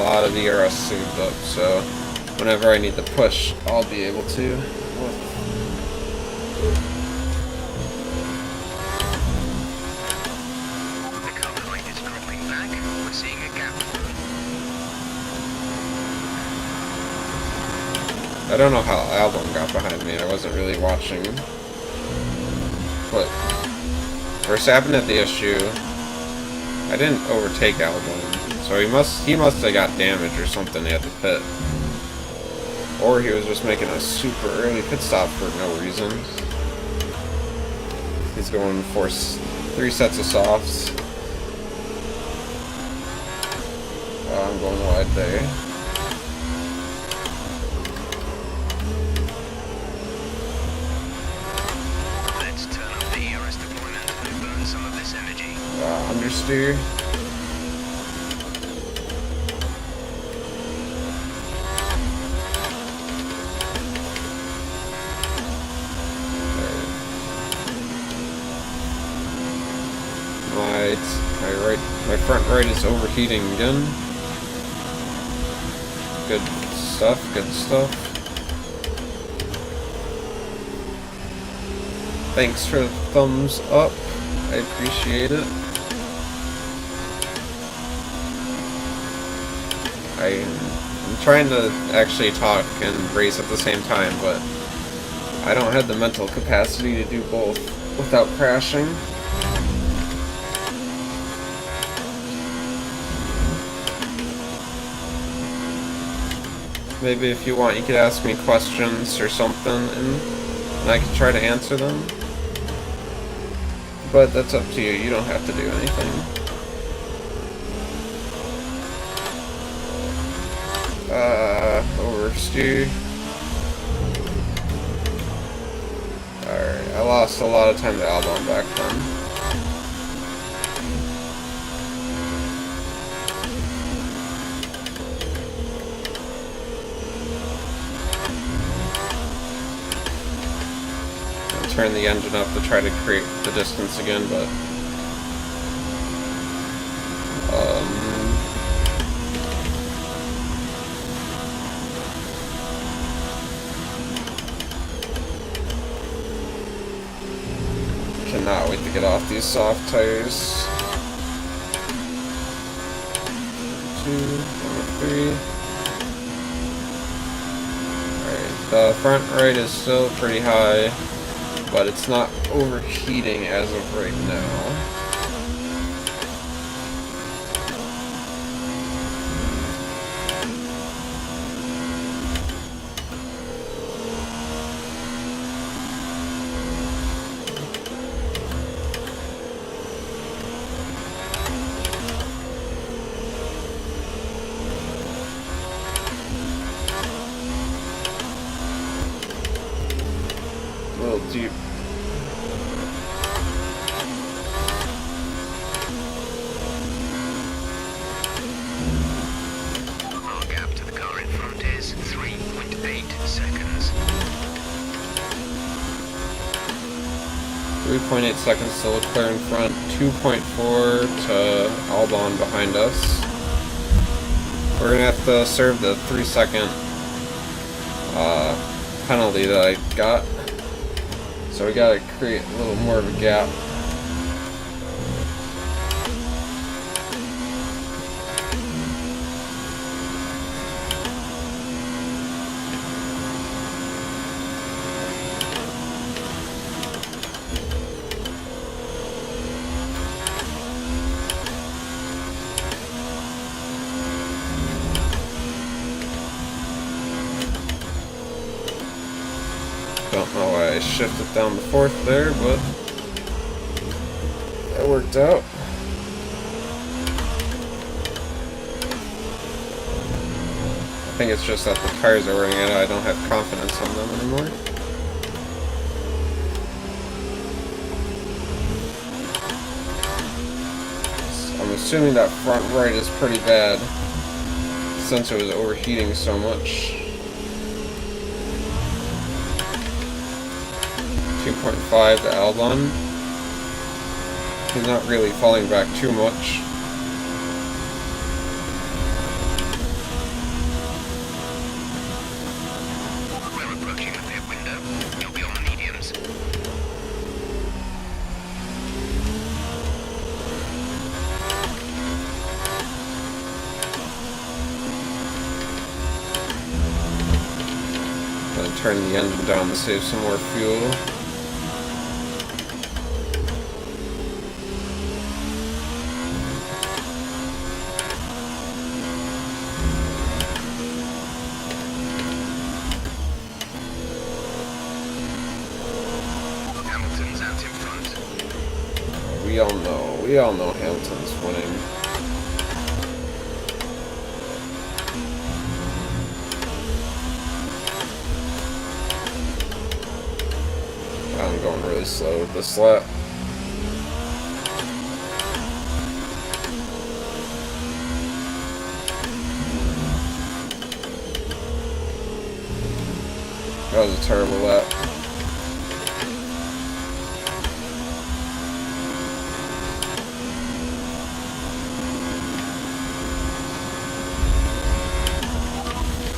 lot of ERS saved up, so whenever I need to push, I'll be able to. The cover line is dropping back. We're seeing a gap. I don't know how Albon got behind me. I wasn't really watching. But Verstappen had the issue. I didn't overtake Albon, so he must have got damage or something at the pit. Or he was just making a super early pit stop for no reason. He's going for 3 sets of softs. I'm going wide there. Let's turn up the ERS deployment and burn some of this energy. Understeer. My front right is overheating again. Good stuff, good stuff. Thanks for the thumbs up. I appreciate it. I'm trying to actually talk and race at the same time, but I don't have the mental capacity to do both without crashing. Maybe if you want, you could ask me questions or something, and I could try to answer them. But that's up to you. You don't have to do anything. Oversteer. Alright, I lost a lot of time to Albon back then. Turn the engine up to try to create the distance again, but cannot wait to get off these soft tires. 2, 3. Alright, the front right is still pretty high, but it's not overheating as of right now. A little deep. Our gap to the car in front is 3.8 seconds. 3.8 seconds to Leclerc in front, 2.4 to Albon behind us. We're gonna have to serve the 3-second penalty that I got. So we gotta create a little more of a gap. Don't know why I shifted down the 4th there, but that worked out. I think it's just that the tires are wearing out. I don't have confidence on them anymore. I'm assuming that front right is pretty bad since it was overheating so much. 2.5 to Albon. He's not really falling back too much. to turn the engine down to save some more fuel. Hamilton's out in front. We all know Hamilton's winning. I'm going really slow with this lap. That was a terrible lap.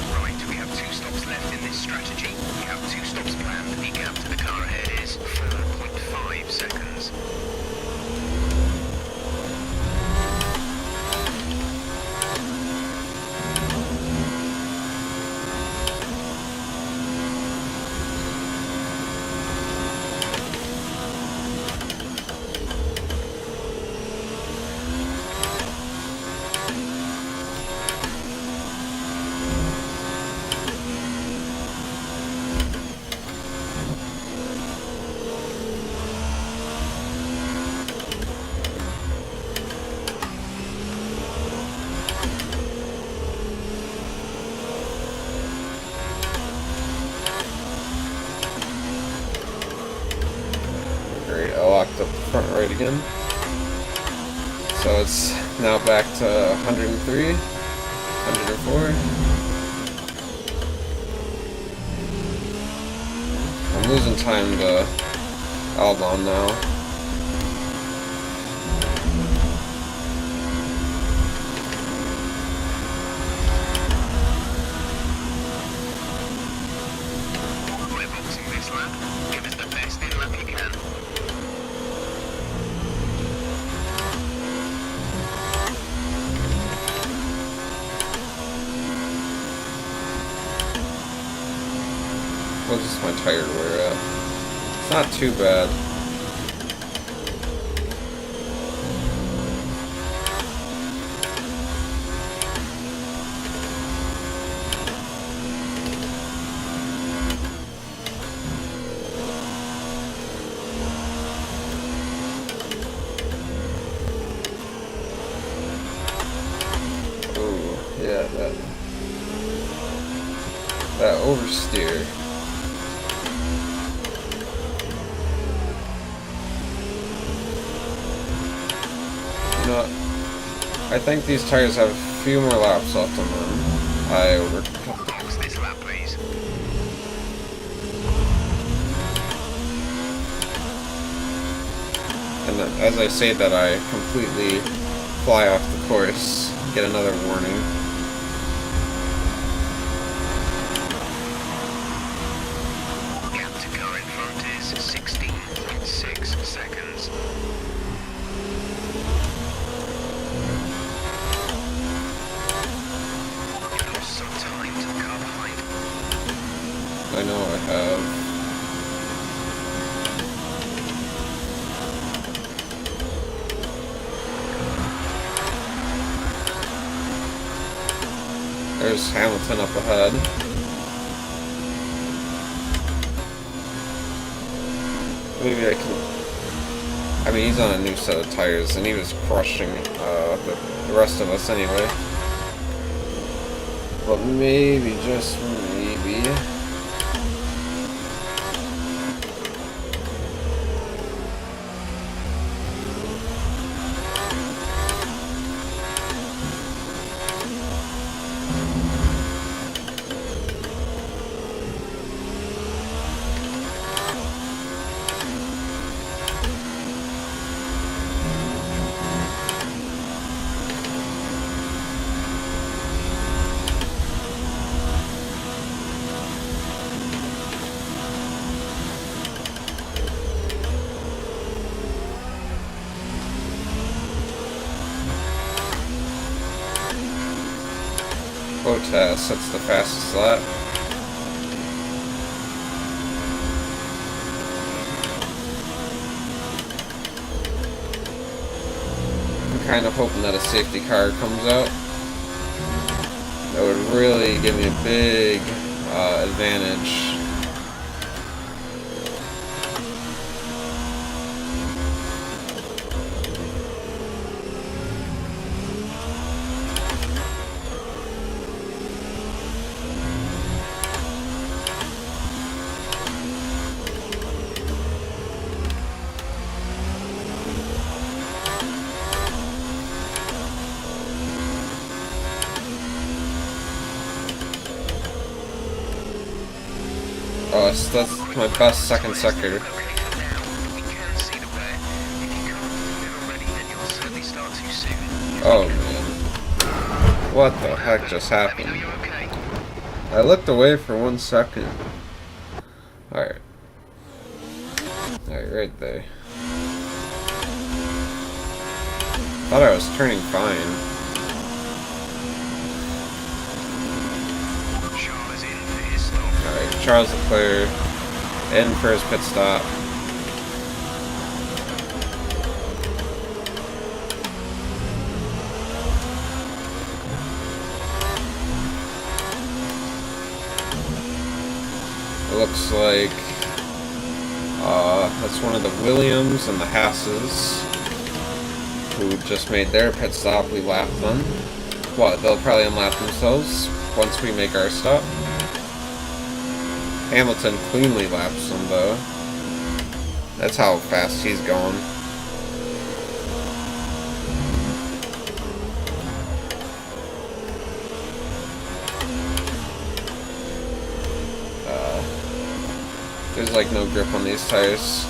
Right, we have 2 stops left in this strategy. We have 2 stops planned. The gap to the car ahead is 4.5 seconds. Great, I locked up the front right again. So it's now back to 103, 104. I'm losing time to Albon now. We're boxing this lap. Give us the best in lap you can. What is my tire wear at? It's not too bad. Ooh, yeah, that oversteer. You know what? I think these tires have a few more laps left on them. I overcut. Box this lap, please. And then, as I say that, I completely fly off the course. Get another warning. Gap to car in front is 16.6 seconds. You've lost some time to the car behind. I know I have. There's Hamilton up ahead. Maybe I can... I mean, he's on a new set of tires, and he was crushing the rest of us anyway. But maybe, just maybe... Bottas, that's the fastest lap. kind of hoping that a safety car comes out. That would really give me a big advantage. Oh, that's my best second sector. Oh man. What the heck just happened? I looked away for 1 second. Alright. Alright, right there. Thought I was turning fine. Charles Leclerc in for his pit stop. It looks like that's one of the Williams and the Hasses who just made their pit stop. We lapped them. What? They'll probably unlap themselves once we make our stop. Hamilton cleanly laps him, though. That's how fast he's going. There's like no grip on these tires.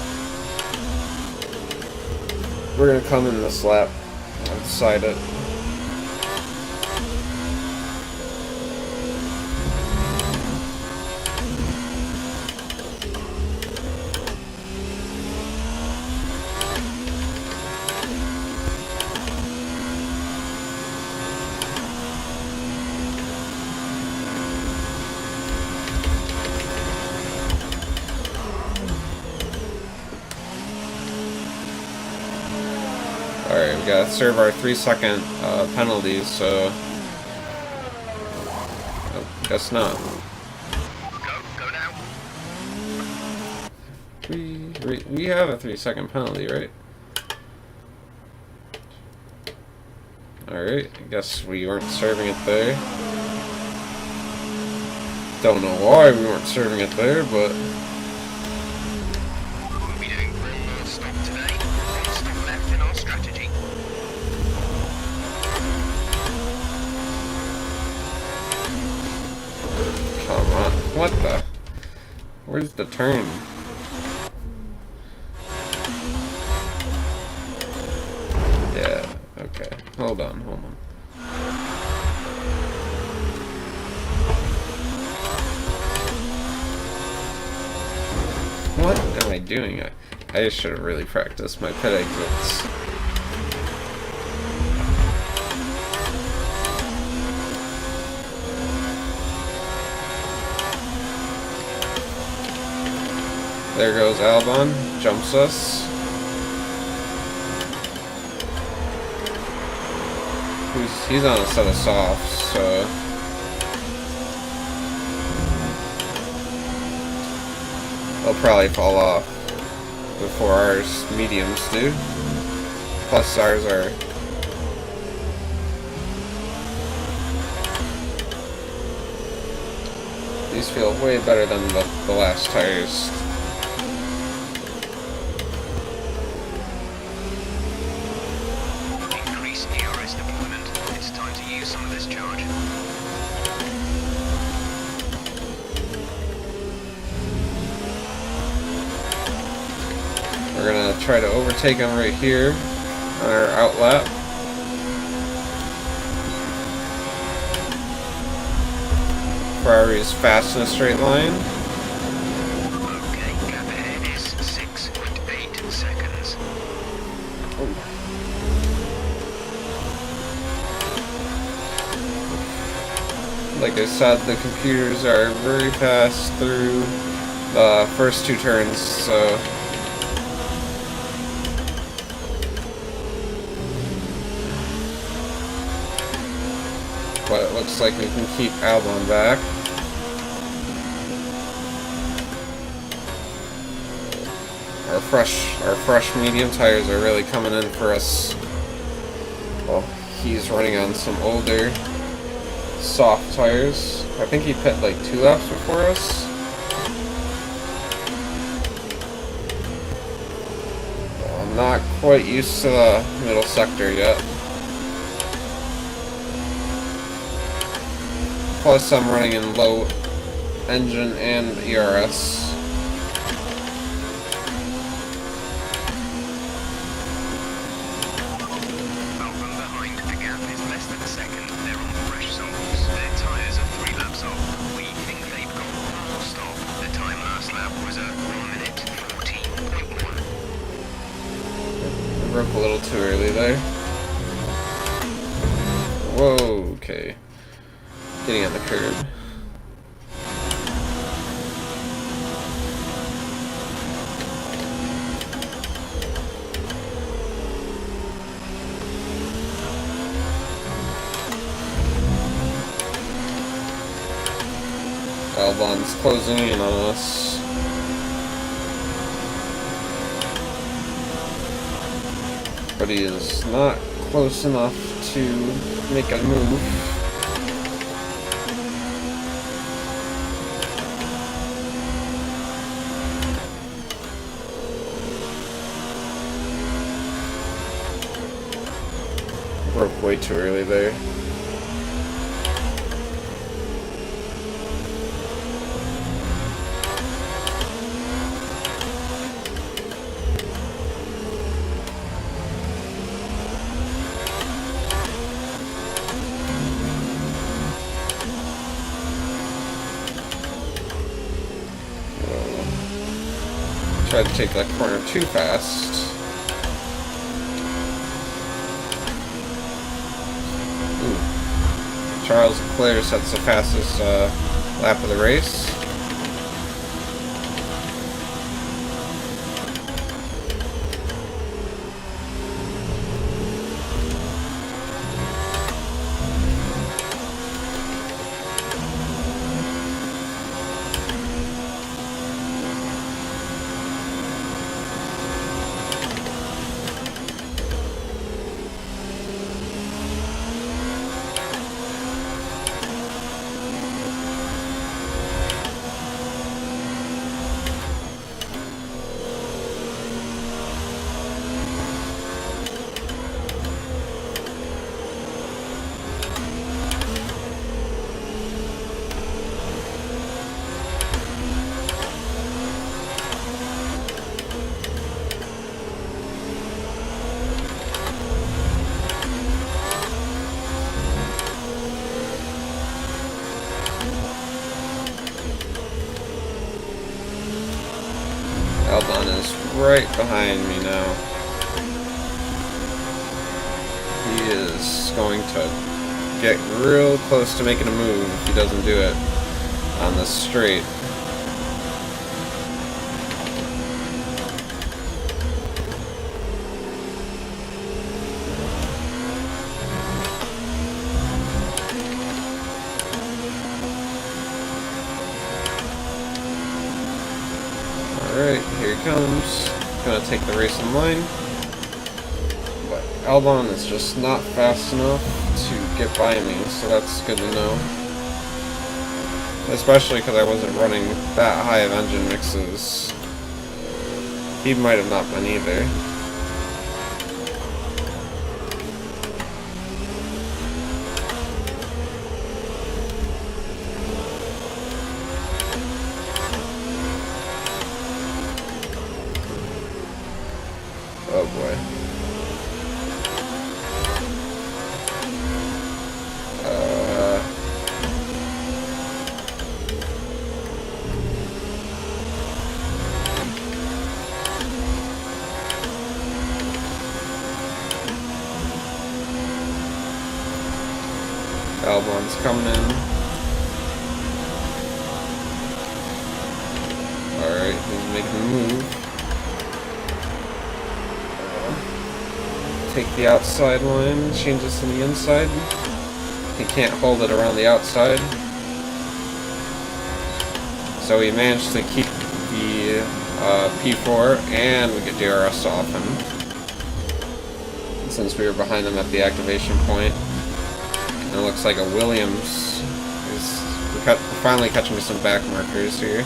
We're gonna come in this lap outside it. Alright, we gotta serve our 3-second penalties, so... Oh, guess not. Go now. We have a 3-second penalty, right? Alright, I guess we weren't serving it there. Don't know why we weren't serving it there, but... What the? Where's the turn? Yeah, okay. Hold on. What am I doing? I should have really practiced my pit exits. There goes Albon, jumps us. He's on a set of softs, so... They'll probably fall off before ours mediums do. Plus ours are... These feel way better than the last tires. We're gonna try to overtake him right here on our out lap. Ferrari's fast in a straight line. Okay, gap ahead is 6.8 seconds. Like I said, the computers are very fast through the first 2 turns, so... but it looks like we can keep Albon back. Our fresh medium tires are really coming in for us. Well, he's running on some older soft tires. I think he pit like 2 laps before us. I'm not quite used to the middle sector yet. Plus I'm running in low engine and ERS. Broke a little too early there. Whoa, okay. Getting on the curb. Albon's closing in on us. But he is not close enough to make a move. Broke way too early there. Tried to take that corner too fast. Ooh. Charles Leclerc sets the fastest lap of the race. Albon is right behind me now. He is going to get real close to making a move if he doesn't do it on this straight. Alright, here he comes. Gonna take the race in line. But Albon is just not fast enough to get by me, so that's good to know. Especially because I wasn't running that high of engine mixes. He might have not been either. Oh boy. Albon's coming in. Alright, he's making a move. Take the outside line, change this to the inside. he can't hold it around the outside. So we managed to keep the P4 and we get DRS off him, since we were behind them at the activation point. And it looks like a Williams is we're finally catching some back markers here.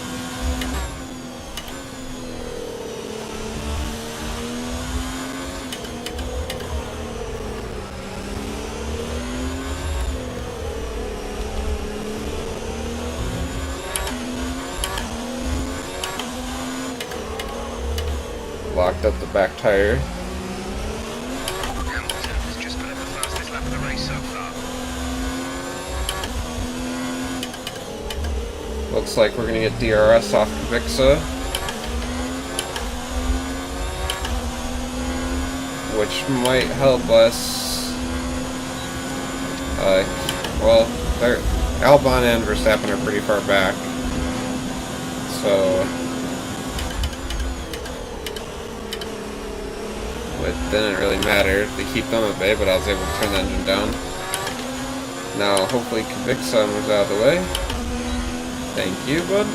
Locked up the back tire. Hamilton has just put up the fastest lap of the race so far. Looks like we're gonna get DRS off Kubica, which might help us. Well, Albon and Verstappen are pretty far back, so it didn't really matter to keep them at bay, but I was able to turn the engine down. Now, hopefully Kubica moves out of the way. Thank you, bud.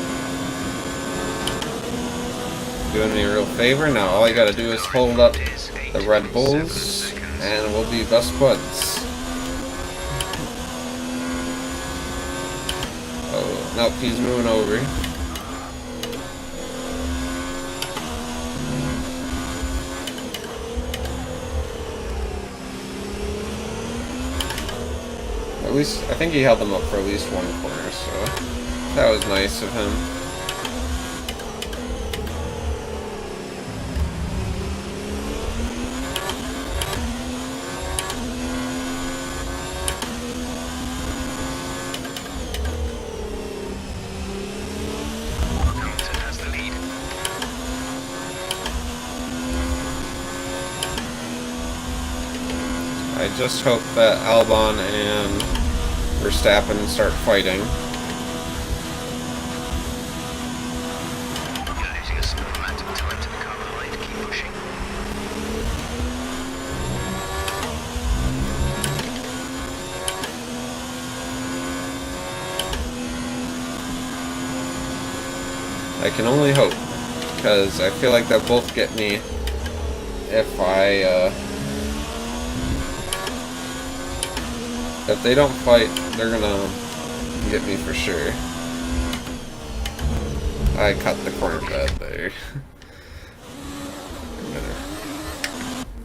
Doing me a real favor. Now, all you gotta do is hold up the Red Bulls, and we'll be best buds. Oh, nope, he's moving over. At least, I think he held them up for at least one corner, so that was nice of him. Hamilton has the lead. I just hope that Albon and Verstappen start fighting. You're losing a small amount of time to the car behind. Keep pushing. I can only hope, because I feel like they'll both get me if if they don't fight, they're gonna get me for sure. I cut the corner bad there.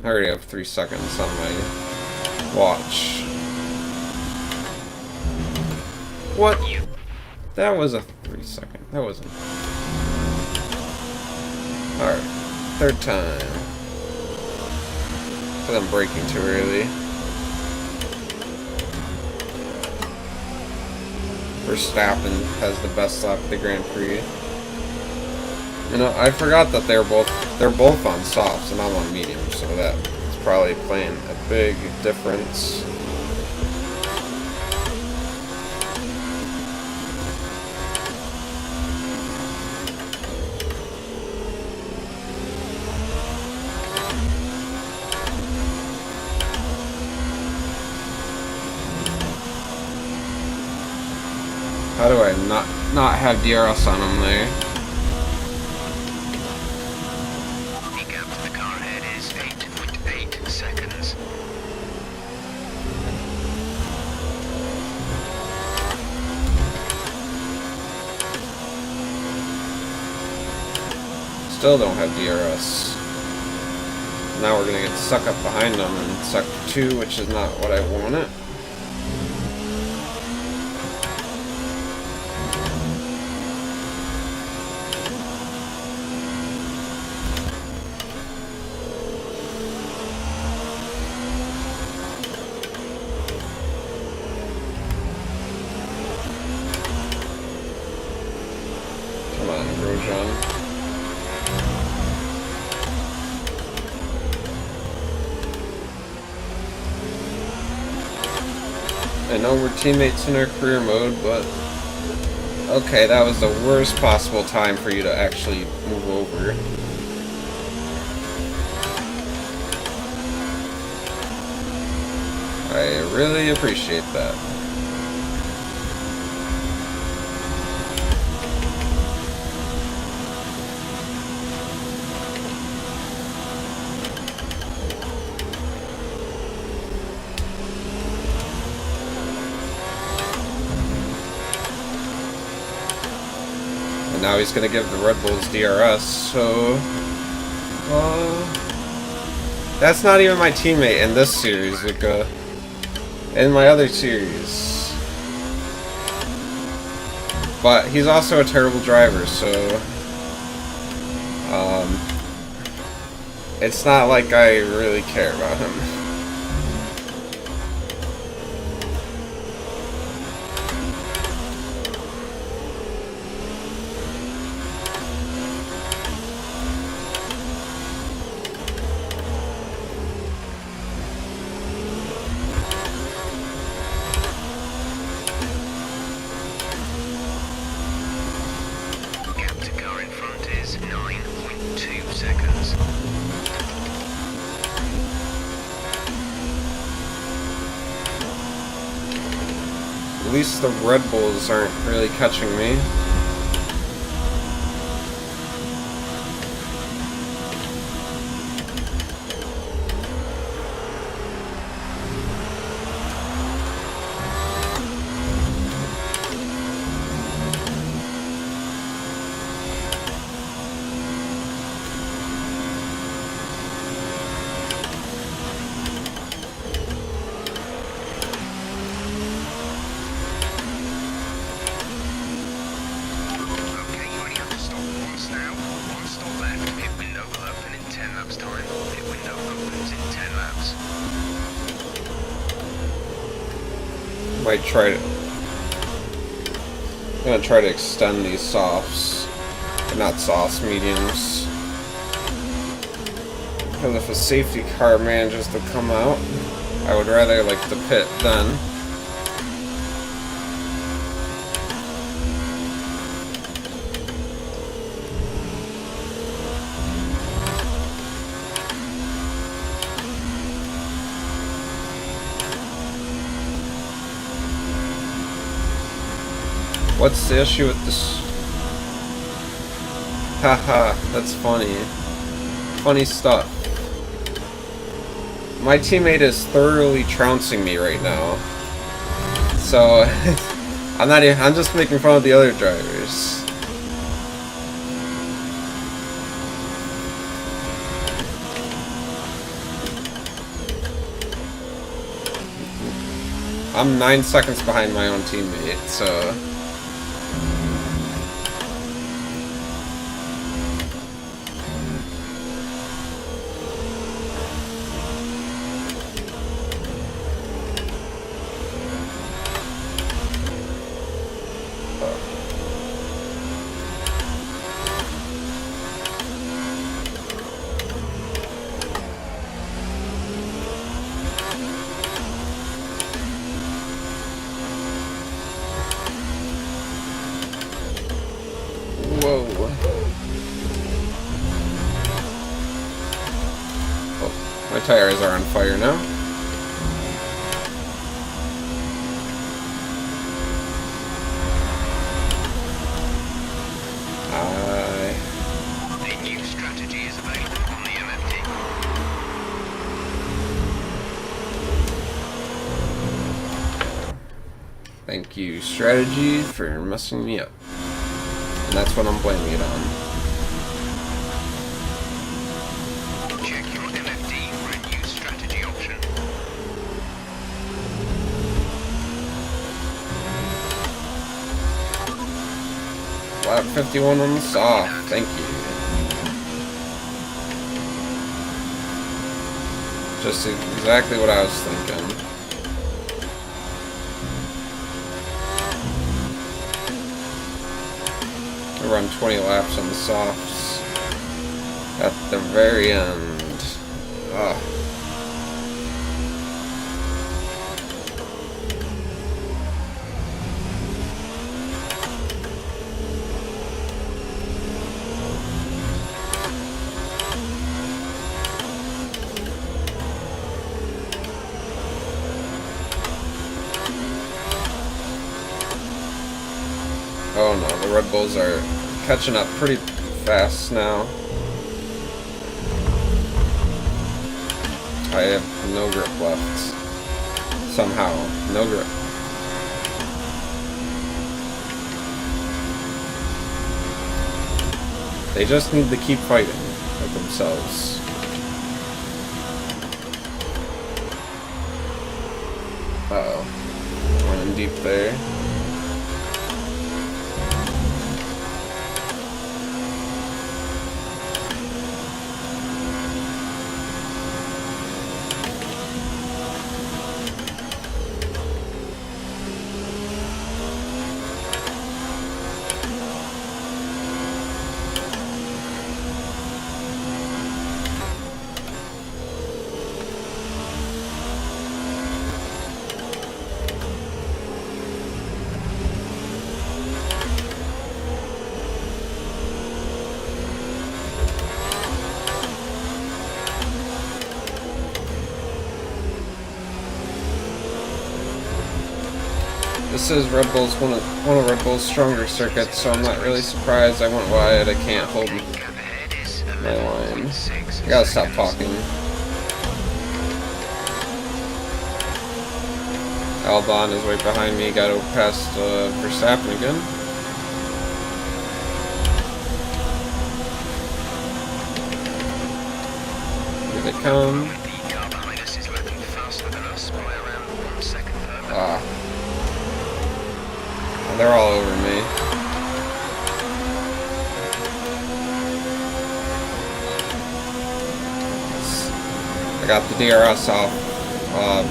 I already have 3 seconds on my watch. What? That was a 3 second. That wasn't. Alright. Third time. Because I'm braking too early. Verstappen has the best lap of the Grand Prix. You know, I forgot that they're both on softs and I'm on mediums, so that's probably playing a big difference. How do I not have DRS on him there? The gap to the car ahead is 8.8 seconds. Still don't have DRS. Now we're gonna get stuck up behind them in sector 2, which is not what I wanted. Come on, Grosjean. I know we're teammates in our career mode, but okay, that was the worst possible time for you to actually move over. I really appreciate that. And now he's gonna give the Red Bulls DRS, so... that's not even my teammate in this series, Luca. In my other series. But he's also a terrible driver, so... it's not like I really care about him. At least the Red Bulls aren't really catching me. Might try to... I'm gonna try to extend these softs. Not softs, mediums. Because if a safety car manages to come out, I would rather like the pit then. What's the issue with this? Haha, that's funny. Funny stuff. My teammate is thoroughly trouncing me right now. So, I'm just making fun of the other drivers. I'm 9 seconds behind my own teammate, so... Whoa. Oh, my tires are on fire now. A new strategy is available on the MFT. Thank you, strategy, for messing me up. And that's what I'm blaming it on. Check your MFD for a new strategy option. Lap 51 on the soft, thank you. Just exactly what I was thinking. Run 20 laps on the softs at the very end. Ugh. Oh no, the Red Bulls are catching up pretty fast now. I have no grip left. Somehow, no grip. They just need to keep fighting with themselves. Uh-oh. Running deep there. This is one of Red Bull's stronger circuits, so I'm not really surprised I went wide. I can't hold my line. I gotta stop talking. Albon is right behind me. Gotta pass Verstappen again. Here they come. Ah. They're all over me. I got the DRS off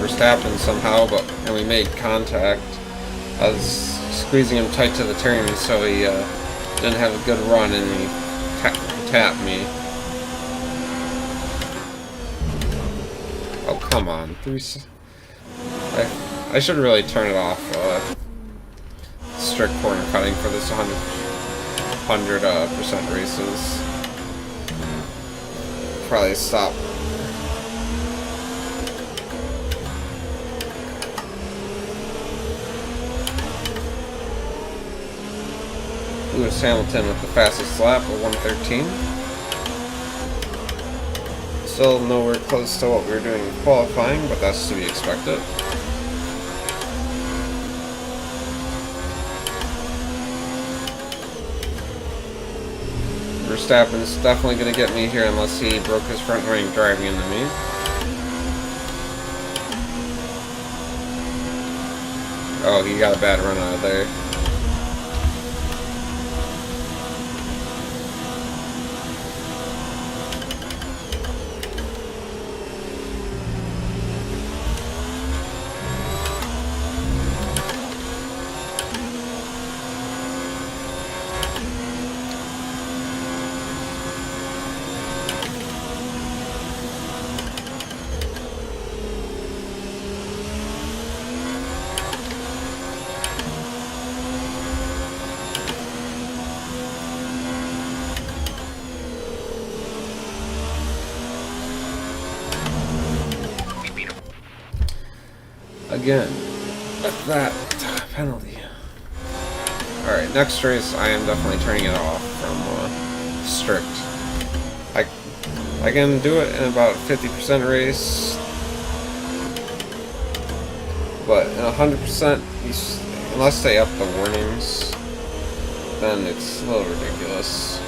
Verstappen somehow, and we made contact. I was squeezing him tight to the turn, so he didn't have a good run, and he tapped me. Oh, come on. I should really turn it off. Strict corner cutting for this 100% races. Probably stop. Lewis Hamilton with the fastest lap of 1:13. Still nowhere close to what we were doing in qualifying, but that's to be expected. Verstappen's definitely going to get me here unless he broke his front wing driving into me. Oh, he got a bad run out of there. Again, with that penalty. Alright, next race I am definitely turning it off from strict. I can do it in about 50% race, but in 100%, unless they up the warnings, then it's a little ridiculous.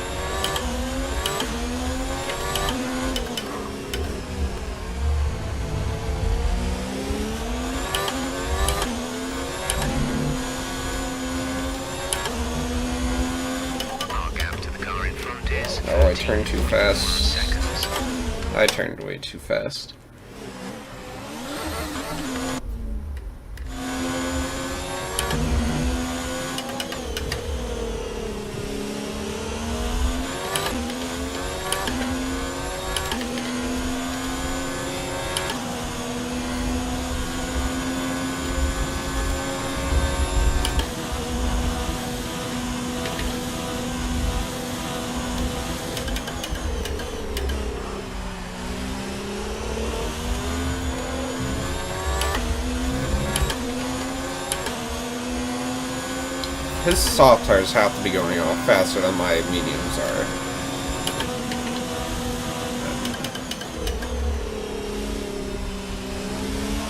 Oh, I turned too fast. I turned way too fast. His soft tires have to be going off faster than my mediums are.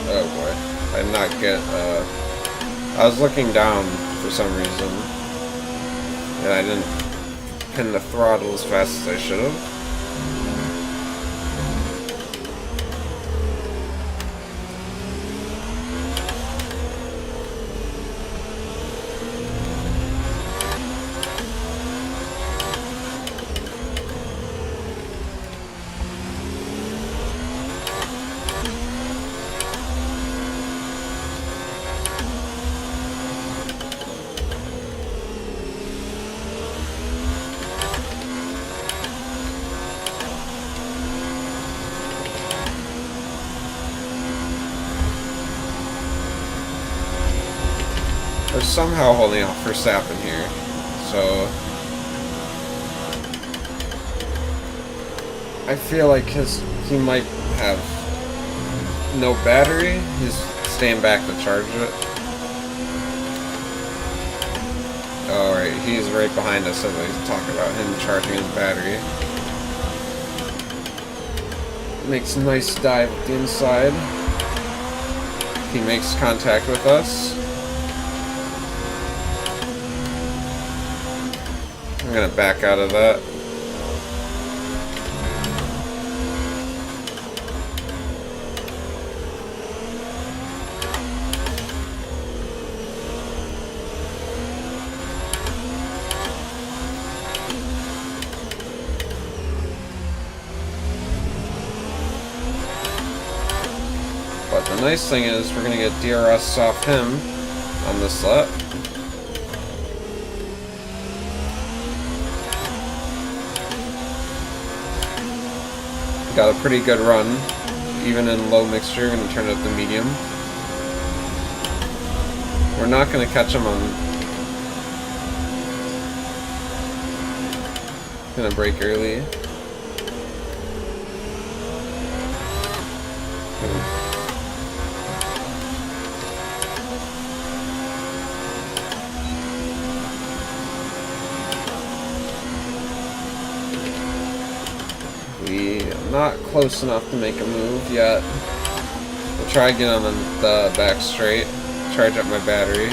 Oh boy. I did not get, I was looking down for some reason, and I didn't pin the throttle as fast as I should have. We're somehow holding off Verstappen here, so I feel like he might have no battery. He's staying back to charge it. Alright, he's right behind us as I talk about him charging his battery. Makes a nice dive at the inside. He makes contact with us. I'm gonna back out of that. But the nice thing is we're gonna get DRS off him on this lap. Got a pretty good run, even in low mixture. Gonna turn it up to medium. We're not gonna catch him on. Gonna brake early. Not close enough to make a move yet. We'll try again on the back straight. Charge up my battery.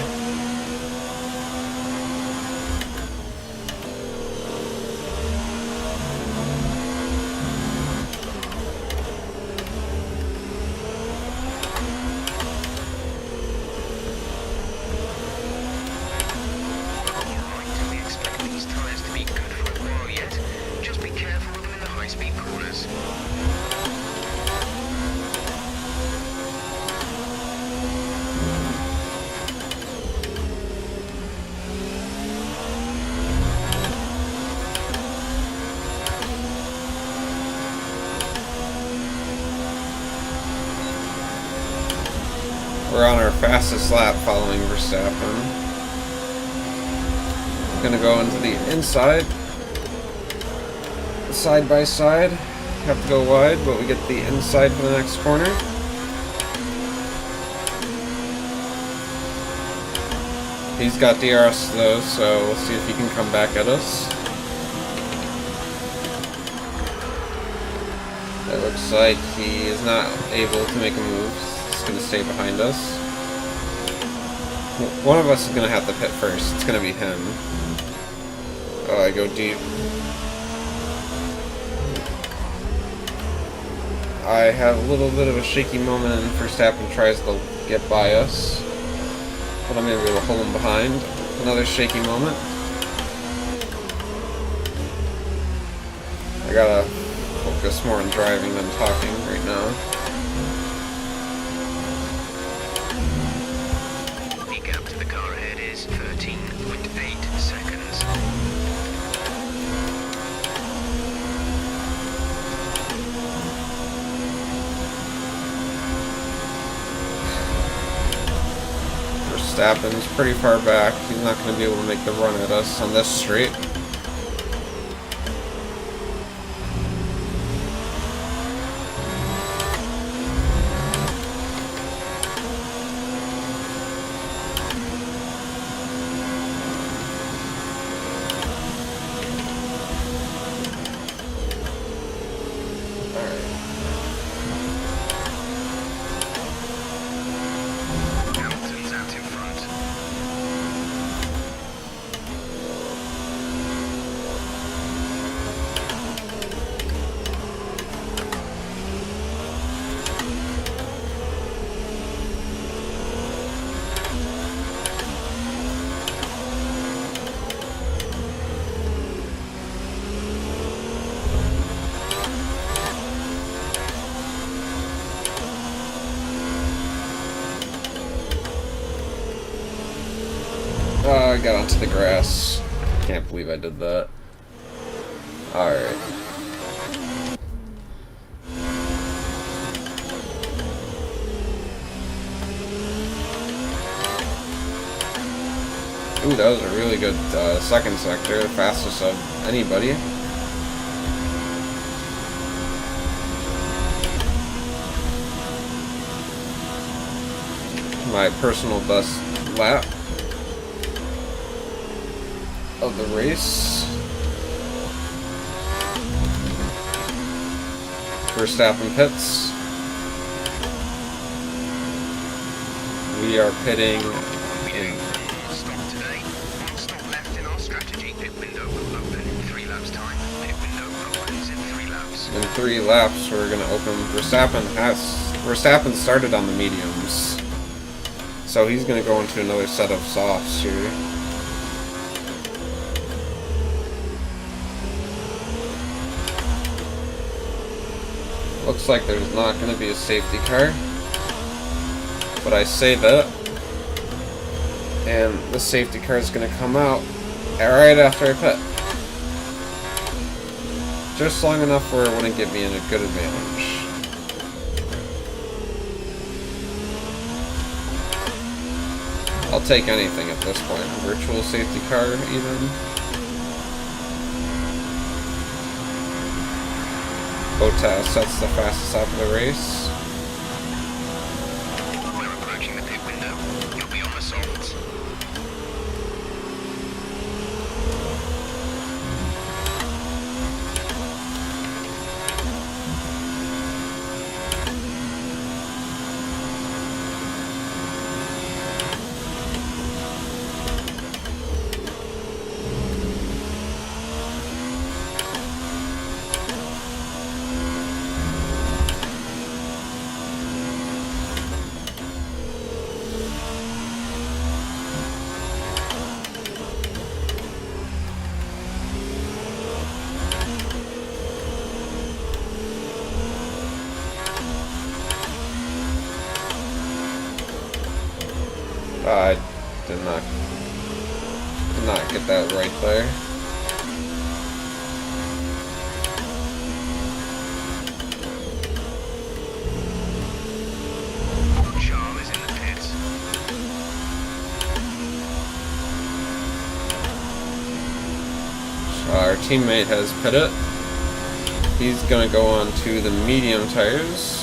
We expect these tyres to be good for a while yet. Just be careful of them in the high-speed corners. We're on our fastest lap following Verstappen. We're gonna go into the inside. Side by side. Have to go wide, but we get the inside for the next corner. He's got DRS though, so we'll see if he can come back at us. It looks like he is not able to make a move. Going to stay behind us. One of us is going to have to pit first. It's going to be him. Oh, I go deep. I have a little bit of a shaky moment and Verstappen tries to get by us. But I'm going to be able to hold him behind. Another shaky moment. I gotta focus more on driving than talking right now. The car ahead is 13.8 seconds. Verstappen's pretty far back. He's not going to be able to make the run at us on this straight. Hamilton's out in front. onto the grass. Can't believe I did that. Alright. Ooh, that was a really good second sector, the fastest of anybody. My personal best lap of the race. Verstappen pits. We are pitting in. Stop today. One stop left in our strategy. Pit window will open in 3 laps time. Pit window opens in 3 laps. In 3 laps, we're gonna open. Verstappen started on the mediums, so he's gonna go into another set of softs here. Looks like there's not going to be a safety car, but I say that, and the safety car is going to come out right after I pit. Just long enough where it wouldn't give me a good advantage. I'll take anything at this point. Virtual safety car, even. Bottas sets the fastest lap of the race. We're approaching the pit window. You'll be on the softs. I did not get that right there. Charles is in the pits. Our teammate has pitted. He's gonna go on to the medium tires.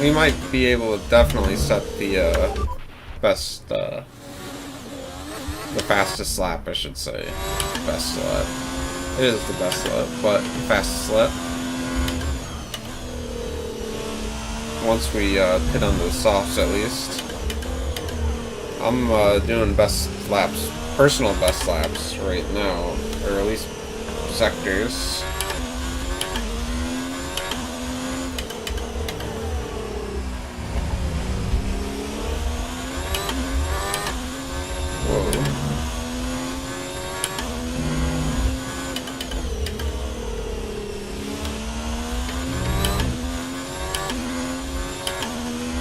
We might be able to definitely set the the fastest lap, I should say. Best lap. It is the best lap, but the fastest lap. Once we pit on the softs, at least. I'm doing best laps, personal best laps right now, or at least sectors.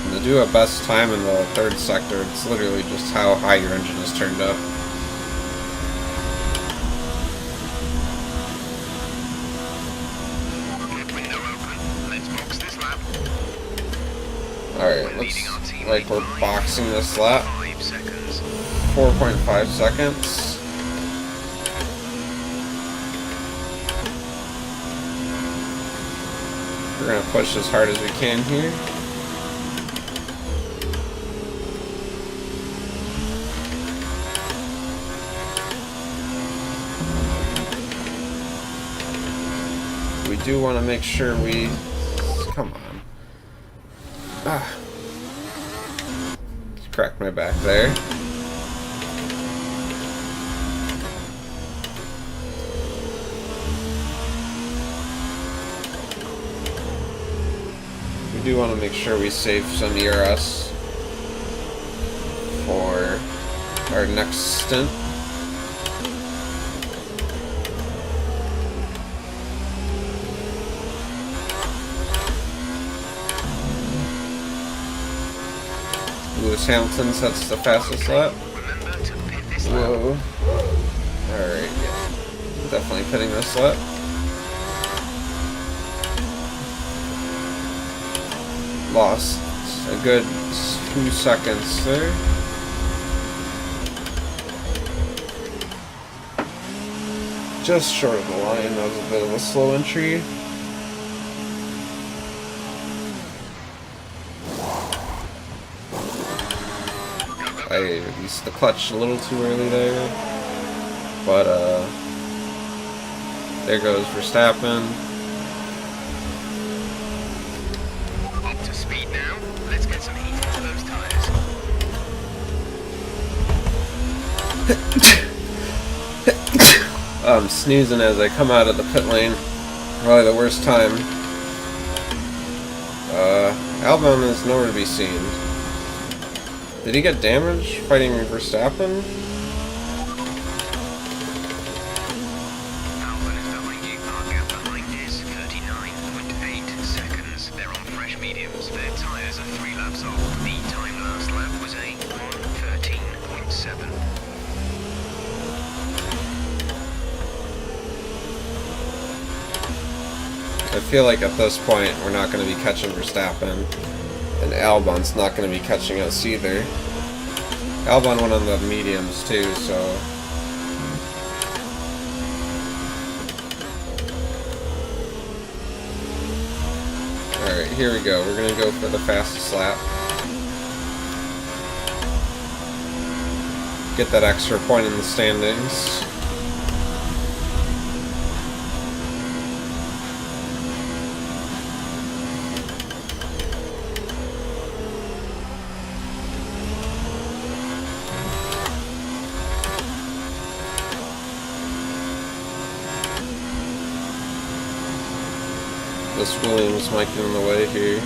To do a best time in the third sector, it's literally just how high your engine is turned up. Window open. Let's box this lap. Alright, looks like we're boxing this lap. 5 seconds. 4.5 seconds. We're gonna push as hard as we can here. We do want to make sure we... Come on. Cracked my back there. do want to make sure we save some ERS for our next stint. Lewis Hamilton sets the fastest lap. Whoa. Alright, yeah. Definitely pitting this lap. Lost a good 2 seconds there. Just short of the line. That was a bit of a slow entry. I used the clutch a little too early there, but there goes Verstappen. Up to speed now. Let's get some heat into those tires. I'm sneezing as I come out of the pit lane. Probably the worst time. Albon is nowhere to be seen. Did he get damaged fighting Verstappen? Albon is behind you. Our gap behind is 39.8 seconds. They're on fresh mediums. Their tyres are 3 laps off. The time last lap was a 1:13.7. I feel like at this point we're not going to be catching Verstappen, and Albon's not going to be catching us either. Albon went on the mediums too, so... Alright, here we go. We're going to go for the fastest lap. Get that extra point in the standings. This Williams might get in the way here.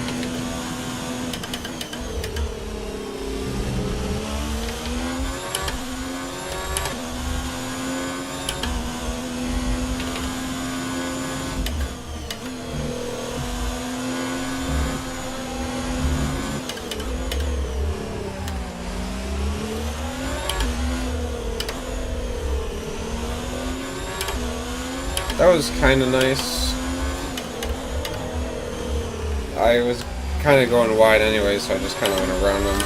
That was kind of nice. I was kind of going wide anyway, so I just kind of went around him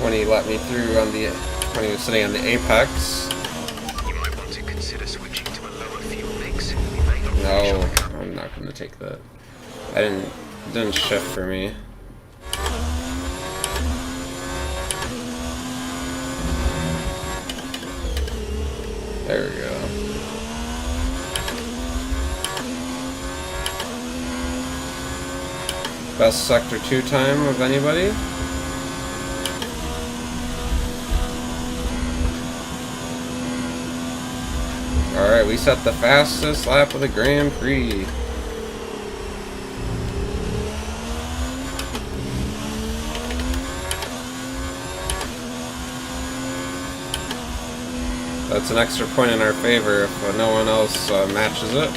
when he let me through on the when he was sitting on the apex. You might want to consider switching to a lower fuel mix. No, I'm not going to take that. It didn't shift for me. There we go. Best Sector 2 time of anybody. Alright, we set the fastest lap of the Grand Prix. That's an extra point in our favor if no one else matches it.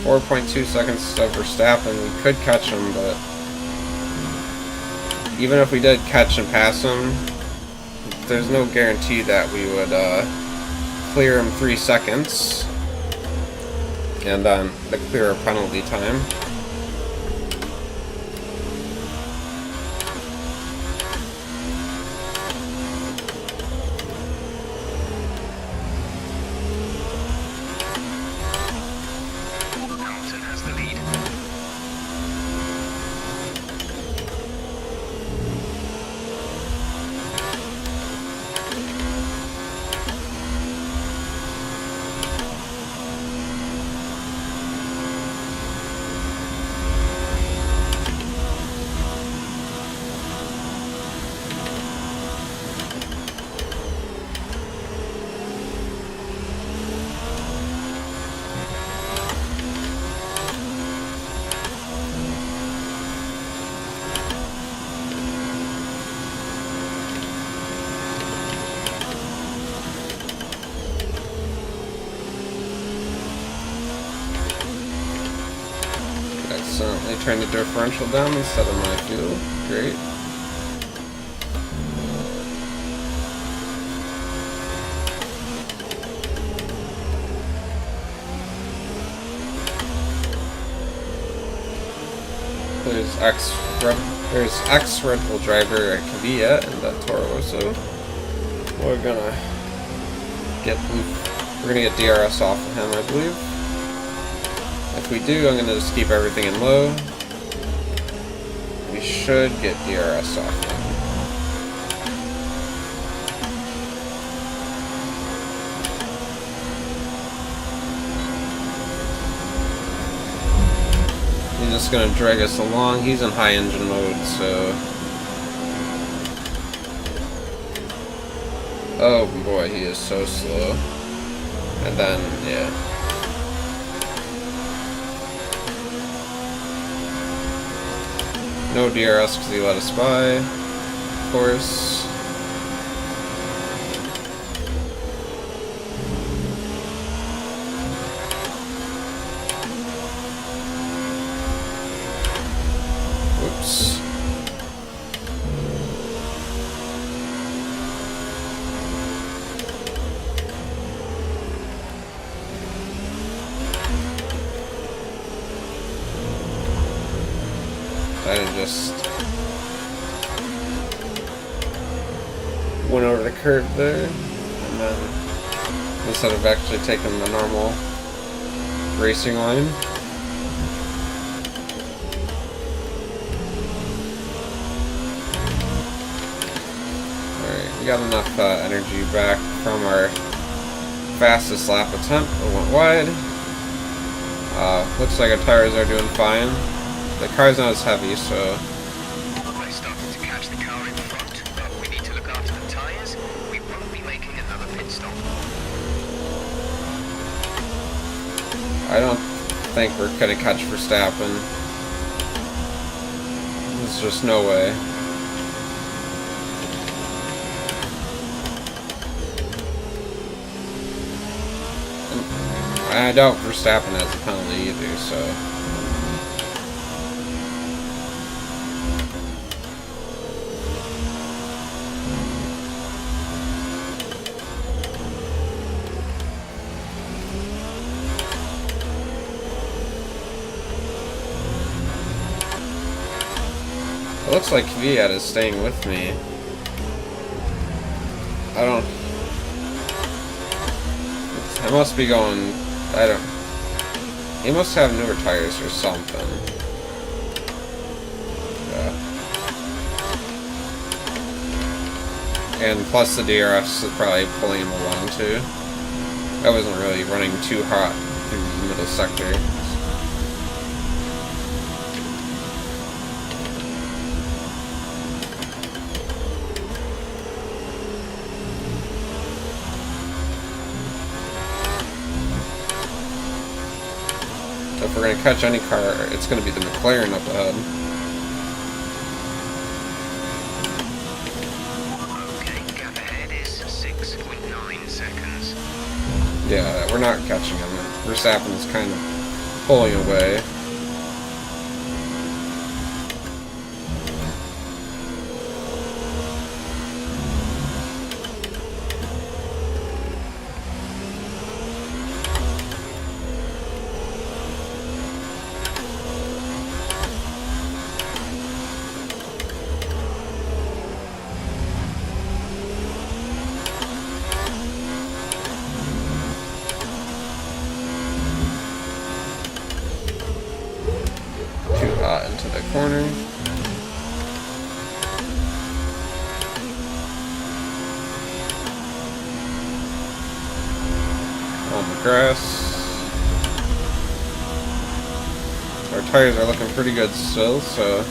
4.2 seconds of Verstappen. We could catch him, but even if we did catch and pass him, there's no guarantee that we would clear him 3 seconds and then the clearer penalty time. accidentally turned the differential down instead of my fuel. Great. There's X Red Bull driver at Kavia and the Toro, so we're gonna get DRS off of him, I believe. If we do, I'm gonna just keep everything in low. We should get DRS off of him. He's just gonna drag us along. He's in high engine mode, so... Oh boy, he is so slow. And then, yeah. No DRS because he let us by, of course. Whoops. I just went over the curve there, and then instead of actually taking the normal racing line. Alright, we got enough energy back from our fastest lap attempt. It went wide. Looks like our tires are doing fine. The car's not as heavy, so... I started to catch the car in front, but we need to look after the tyres. We won't be making another pit stop. I don't think we're gonna catch Verstappen. There's just no way. And I doubt Verstappen has a penalty either, so... It looks like Kvyat is staying with me. I must be going... He must have newer tires or something. Yeah. And plus the DRS is probably pulling him along too. I wasn't really running too hot through the middle sector. If we're going to catch any car, it's going to be the McLaren up ahead. Okay, gap ahead is 6.9 seconds. Yeah, we're not catching him. Verstappen is kind of pulling away. Into the corner. On the grass. Our tires are looking pretty good still, so...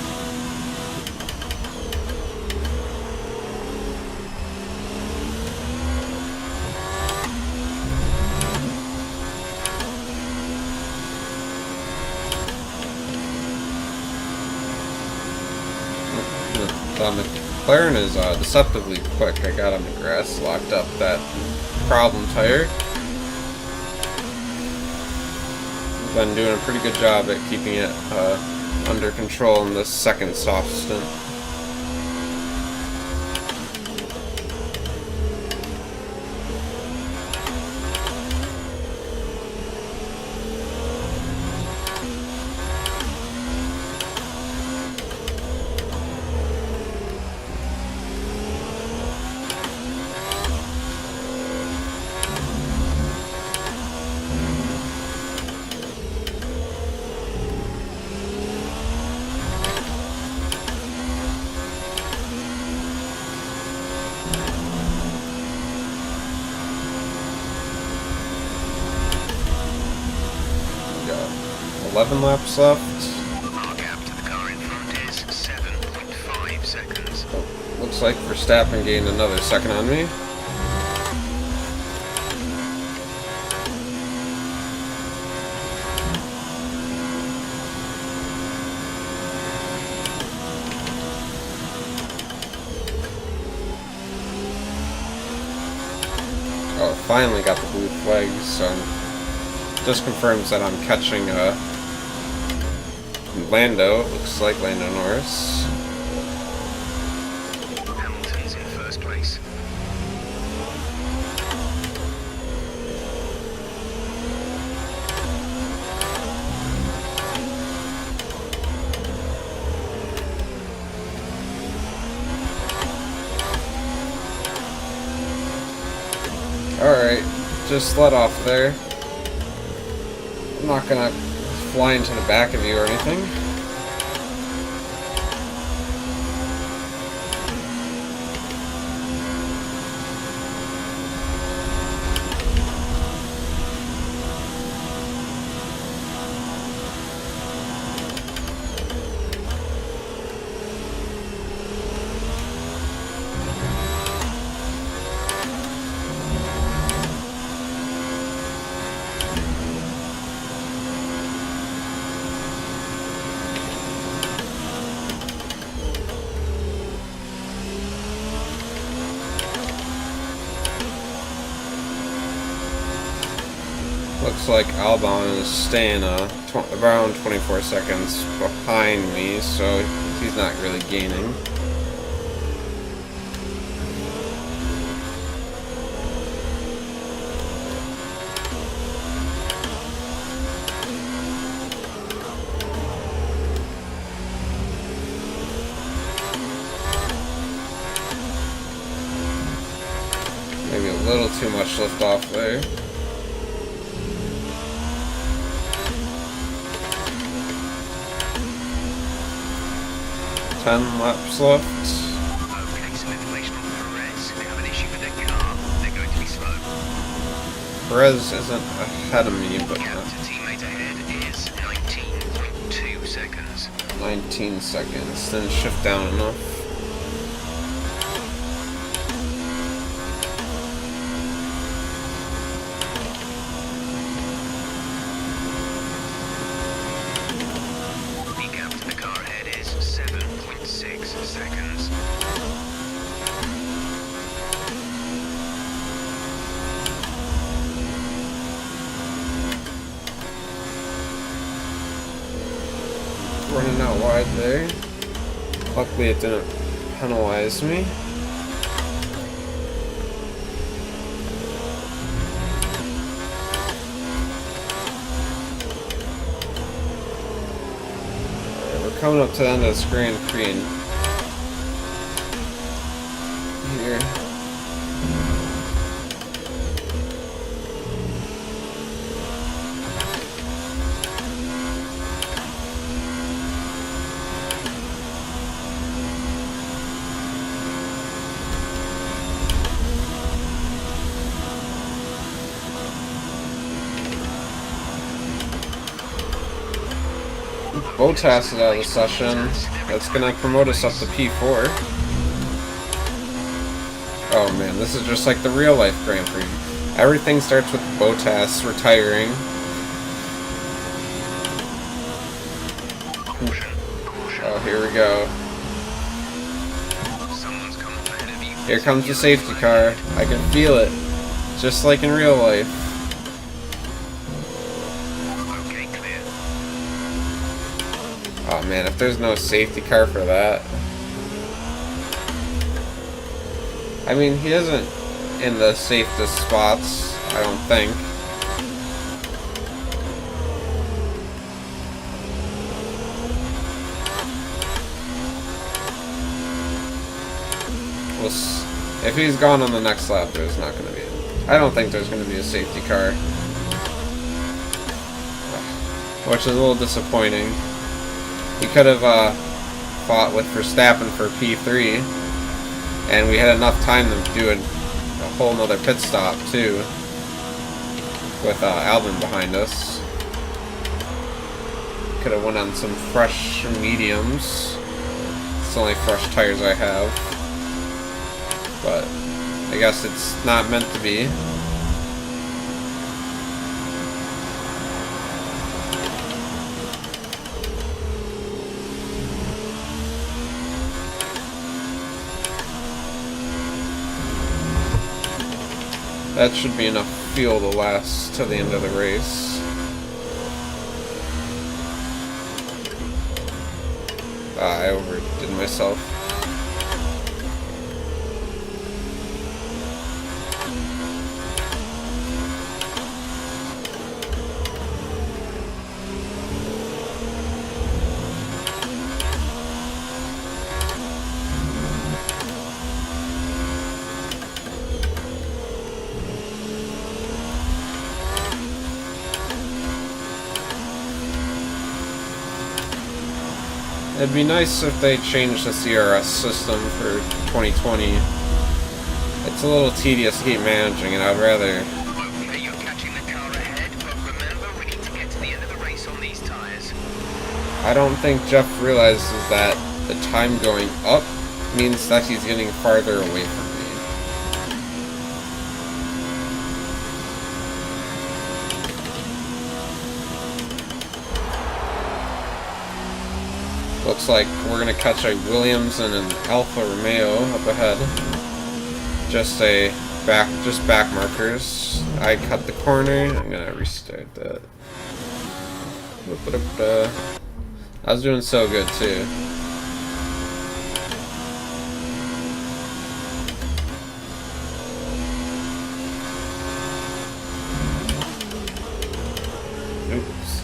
The McLaren is deceptively quick. I got on the grass, locked up that problem tire. Been doing a pretty good job at keeping it under control in this second soft stint. Got 11 laps left. Our gap to the car in front is 7.5 seconds. Looks like Verstappen gained another second on me. Oh, finally got the blue flag, so just confirms that I'm catching Lando. It looks like Lando Norris. Hamilton's in first place. Alright, just let off there. I'm not gonna fly into the back of you or anything. Looks like Albon is staying around 24 seconds behind me, so he's not really gaining. Maybe a little too much lift off there. 10 laps left. Okay, some information on Perez. They have an issue with their car. They're going to be slow. Perez isn't ahead of me, but Gap to teammate ahead is 19.2 seconds. 19 seconds. Didn't shift down enough. The gap to the car ahead is 7.6 seconds. Running out wide there. Luckily it didn't penalize me. Alright, we're coming up to the end of this Grand Prix here. Bottas is out of the session. That's gonna promote us up to P4. Oh man, this is just like the real life Grand Prix. Everything starts with Bottas retiring. Oh, here we go. Someone's come up ahead of you. Here comes the safety car. I can feel it. Just like in real life. Okay, clear. Oh man, if there's no safety car for that. I mean, he isn't in the safest spots, I don't think. If he's gone on the next lap, there's not going to be. I don't think there's going to be a safety car, which is a little disappointing. We could have fought with Verstappen for P3, and we had enough time to do a whole nother pit stop too, with Albon behind us. Could have went on some fresh mediums. It's the only fresh tires I have. But I guess it's not meant to be. That should be enough fuel to last to the end of the race. I overdid myself. It'd be nice if they changed the CRS system for 2020. It's a little tedious to keep managing, and I'd rather... Okay, you're catching the car ahead, but remember, we need to get to the end of the race on these tires. I don't think Jeff realizes that the time going up means that he's getting farther away from me. Looks like we're gonna catch a Williams and an Alfa Romeo up ahead. Just back markers. I cut the corner. I'm gonna restart that. I was doing so good too. Oops.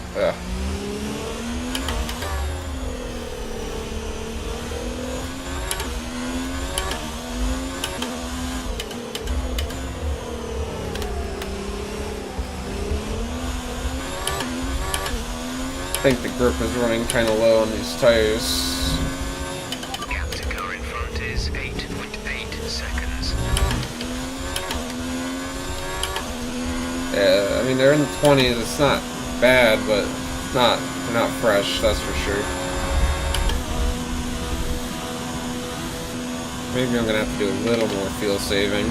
I think the grip is running kind of low on these tires. Gap to car in front is 8.8 seconds. Yeah, I mean they're in the 20s. It's not bad, but they're not fresh. That's for sure. Maybe I'm gonna have to do a little more fuel saving.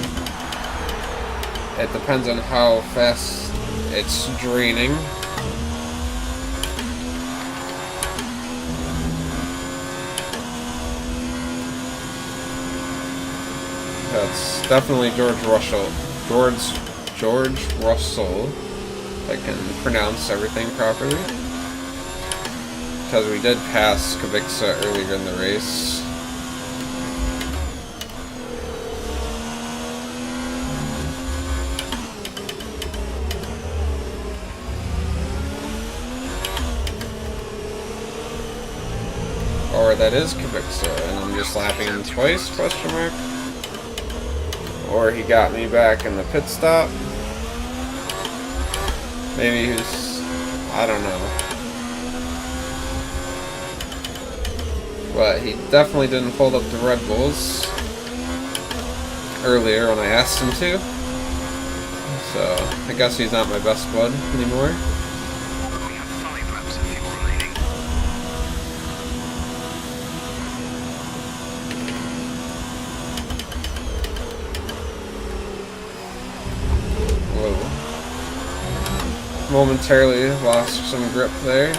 It depends on how fast it's draining. That's definitely George Russell. George Russell. If I can pronounce everything properly. Because we did pass Kubica earlier in the race. Or that is Kubica, and I'm just lapping him twice, question mark? Or he got me back in the pit stop. Maybe he's... I don't know. But he definitely didn't hold up the Red Bulls earlier when I asked him to. So, I guess he's not my best bud anymore. We have 5 laps of fuel remaining. Whoa. Momentarily lost some grip there.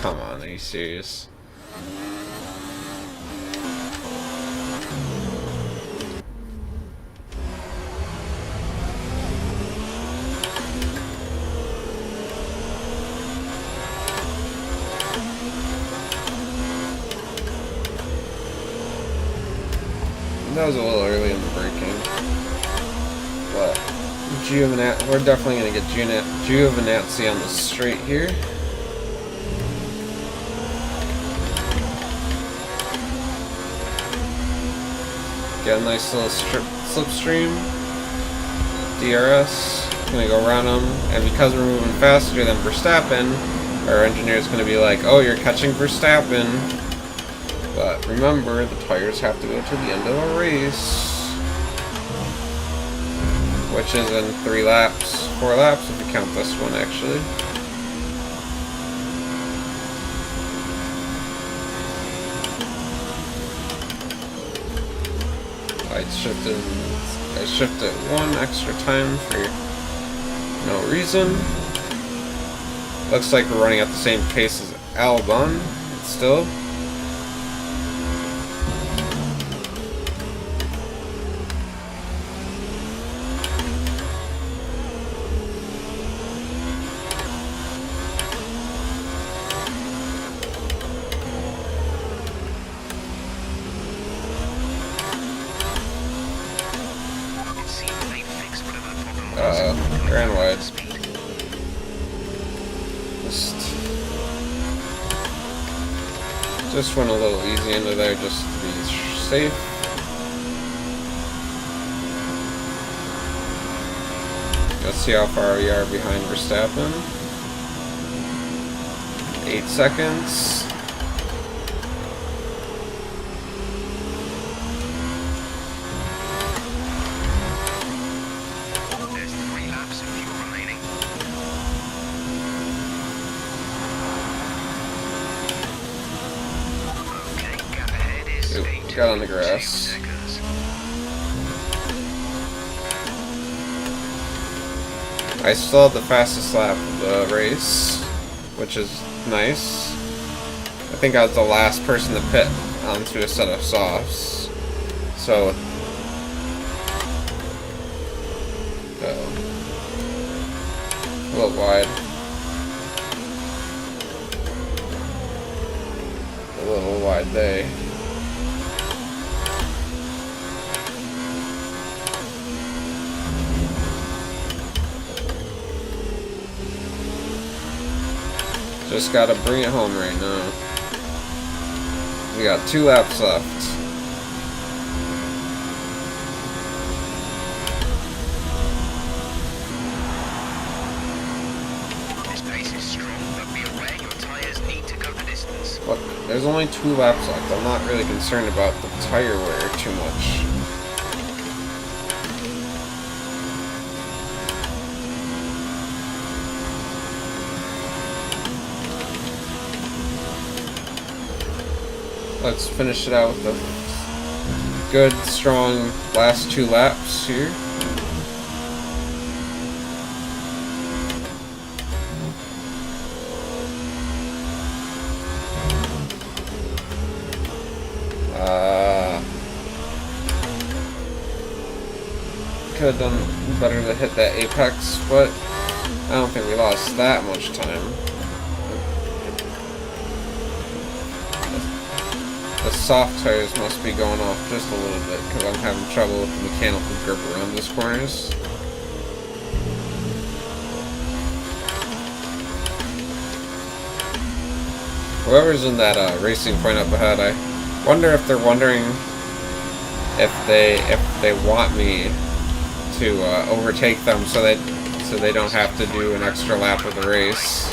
come on, are you serious? That was a little early in the braking, but we're definitely going to get Giovinazzi on the straight here. Get a nice little slipstream. DRS, going to go around him, and because we're moving faster than Verstappen, our engineer is going to be like, oh, you're catching Verstappen. But remember, the tires have to go to the end of a race, which is in 4 laps if you count this one actually. I shifted 1 extra time for no reason. Looks like we're running at the same pace as Albon still. Ran wide. Just went a little easy into there just to be safe. Let's see how far we are behind Verstappen. 8 seconds. Got on the grass. I still have the fastest lap of the race, which is nice. I think I was the last person to pit onto a set of softs. So, a little wide. A little wide day. Just gotta bring it home right now. We got 2 laps left. This pace is strong, but be aware your tires need to go the distance. Look, there's only 2 laps left. I'm not really concerned about the tire wear too much. Let's finish it out with a good, strong last 2 laps here. Could have done better to hit that apex, but I don't think we lost that much time. The soft tires must be going off just a little bit because I'm having trouble with the mechanical grip around these corners. Whoever's in that racing point up ahead, I wonder if they're wondering if they want me to overtake them so they don't have to do an extra lap of the race.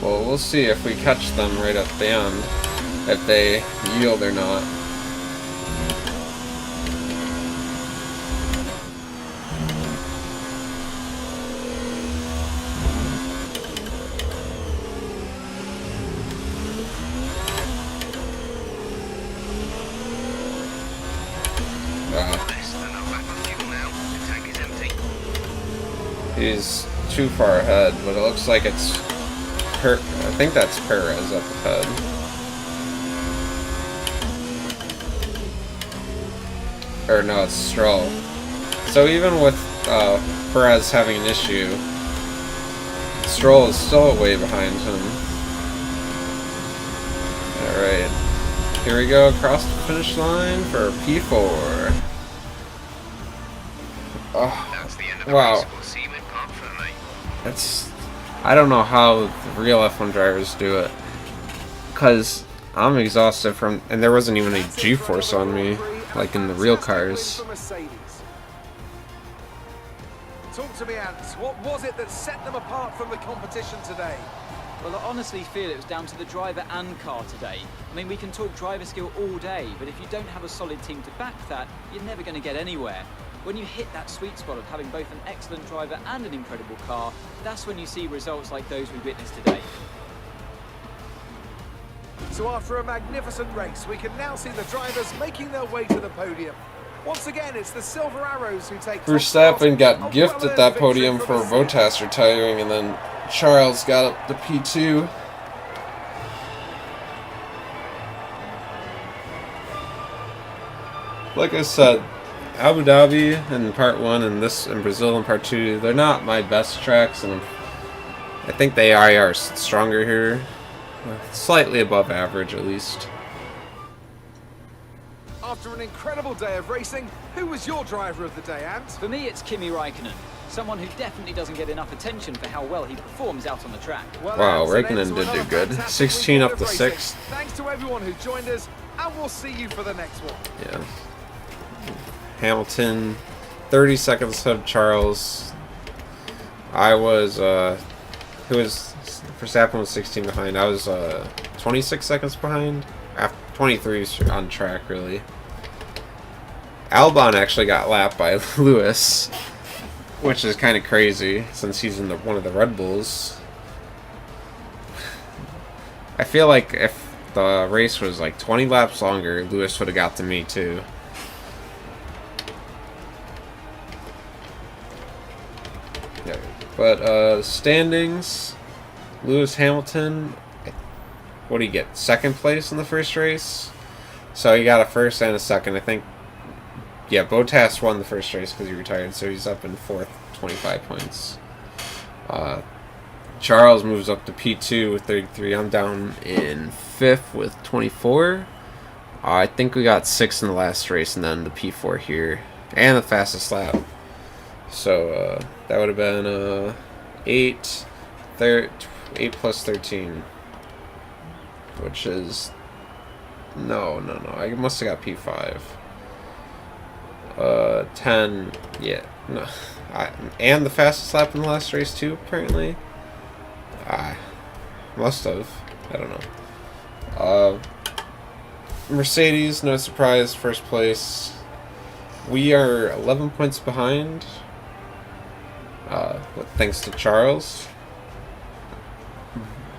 Well, we'll see if we catch them right at the end, if they yield or not. He's too far ahead, but it looks like it's I think that's Perez up ahead. Or no, it's Stroll. So even with Perez having an issue, Stroll is still way behind him. Alright. Here we go across the finish line for P4. Oh, That's the end of the wow. race. We'll see you in Park Fermé. That's... I don't know how the real F1 drivers do it. Because I'm exhausted from... And there wasn't even a G-force on me, like in the real cars. Talk to me, Ant. What was it that set them apart from the competition today? Well, I honestly feel it was down to the driver and car today. I mean, we can talk driver skill all day, but if you don't have a solid team to back that, you're never going to get anywhere. When you hit that sweet spot of having both an excellent driver and an incredible car, that's when you see results like those we witnessed today. So after a magnificent race, we can now see the drivers making their way to the podium. Once again, it's the Silver Arrows who take... Verstappen got gifted that podium for Bottas retiring, and then Charles got up to P2. Like I said, Abu Dhabi in part 1 and this in Brazil in part 2, they're not my best tracks, and I think they are stronger here. Slightly above average, at least. After an incredible day of racing, who was your driver of the day, Ant? For me, it's Kimi Raikkonen, someone who definitely doesn't get enough attention for how well he performs out on the track. Well, Wow, Ant, Raikkonen did do good. 16 weekend up of to racing. 6th. Thanks to everyone who joined us, and we'll see you for the next one. Yeah. Hamilton, 30 seconds ahead of Charles. I was, who was, Verstappen was 16 behind. I was, 26 seconds behind. 23 on track, really. Albon actually got lapped by Lewis, which is kind of crazy since he's in one of the Red Bulls. I feel like if the race was like 20 laps longer, Lewis would have got to me too. Yeah, but standings, Lewis Hamilton, what do you get? Second place in the first race? So he got a first and a second, I think. Yeah, Bottas won the first race because he retired, so he's up in 4th, 25 points. Charles moves up to P2 with 33. I'm down in 5th with 24. I think we got 6th in the last race, and then the P4 here. And the fastest lap. So, that would have been 8 plus 13. Which is... No. I must have got P5. 10, yeah, no, and the fastest lap in the last race too, apparently. I must have, I don't know. Mercedes, no surprise, first place. We are 11 points behind, thanks to Charles.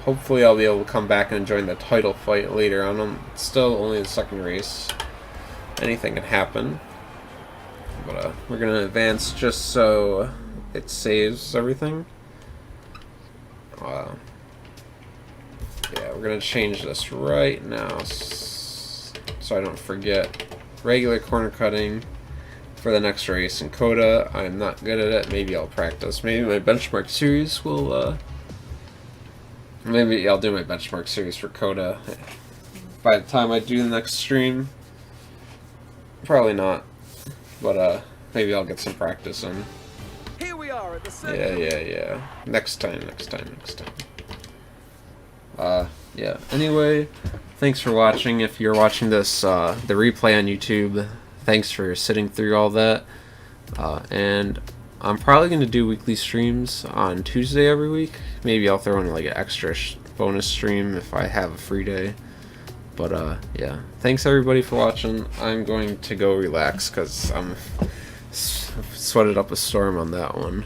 Hopefully I'll be able to come back and join the title fight later on. It's still only the second race. Anything can happen. But we're going to advance just so it saves everything. Yeah, we're going to change this right now so I don't forget. Regular corner cutting for the next race in Coda. I'm not good at it. Maybe I'll practice. Maybe my benchmark series will... maybe I'll do my benchmark series for Coda by the time I do the next stream. Probably not. But, maybe I'll get some practice in. Here we are at the second. Yeah. Next time. Yeah. Anyway, thanks for watching. If you're watching this, the replay on YouTube, thanks for sitting through all that. And I'm probably going to do weekly streams on Tuesday every week. Maybe I'll throw in like an extra bonus stream if I have a free day. But, yeah. Thanks, everybody, for watching. I'm going to go relax because I'm sweated up a storm on that one.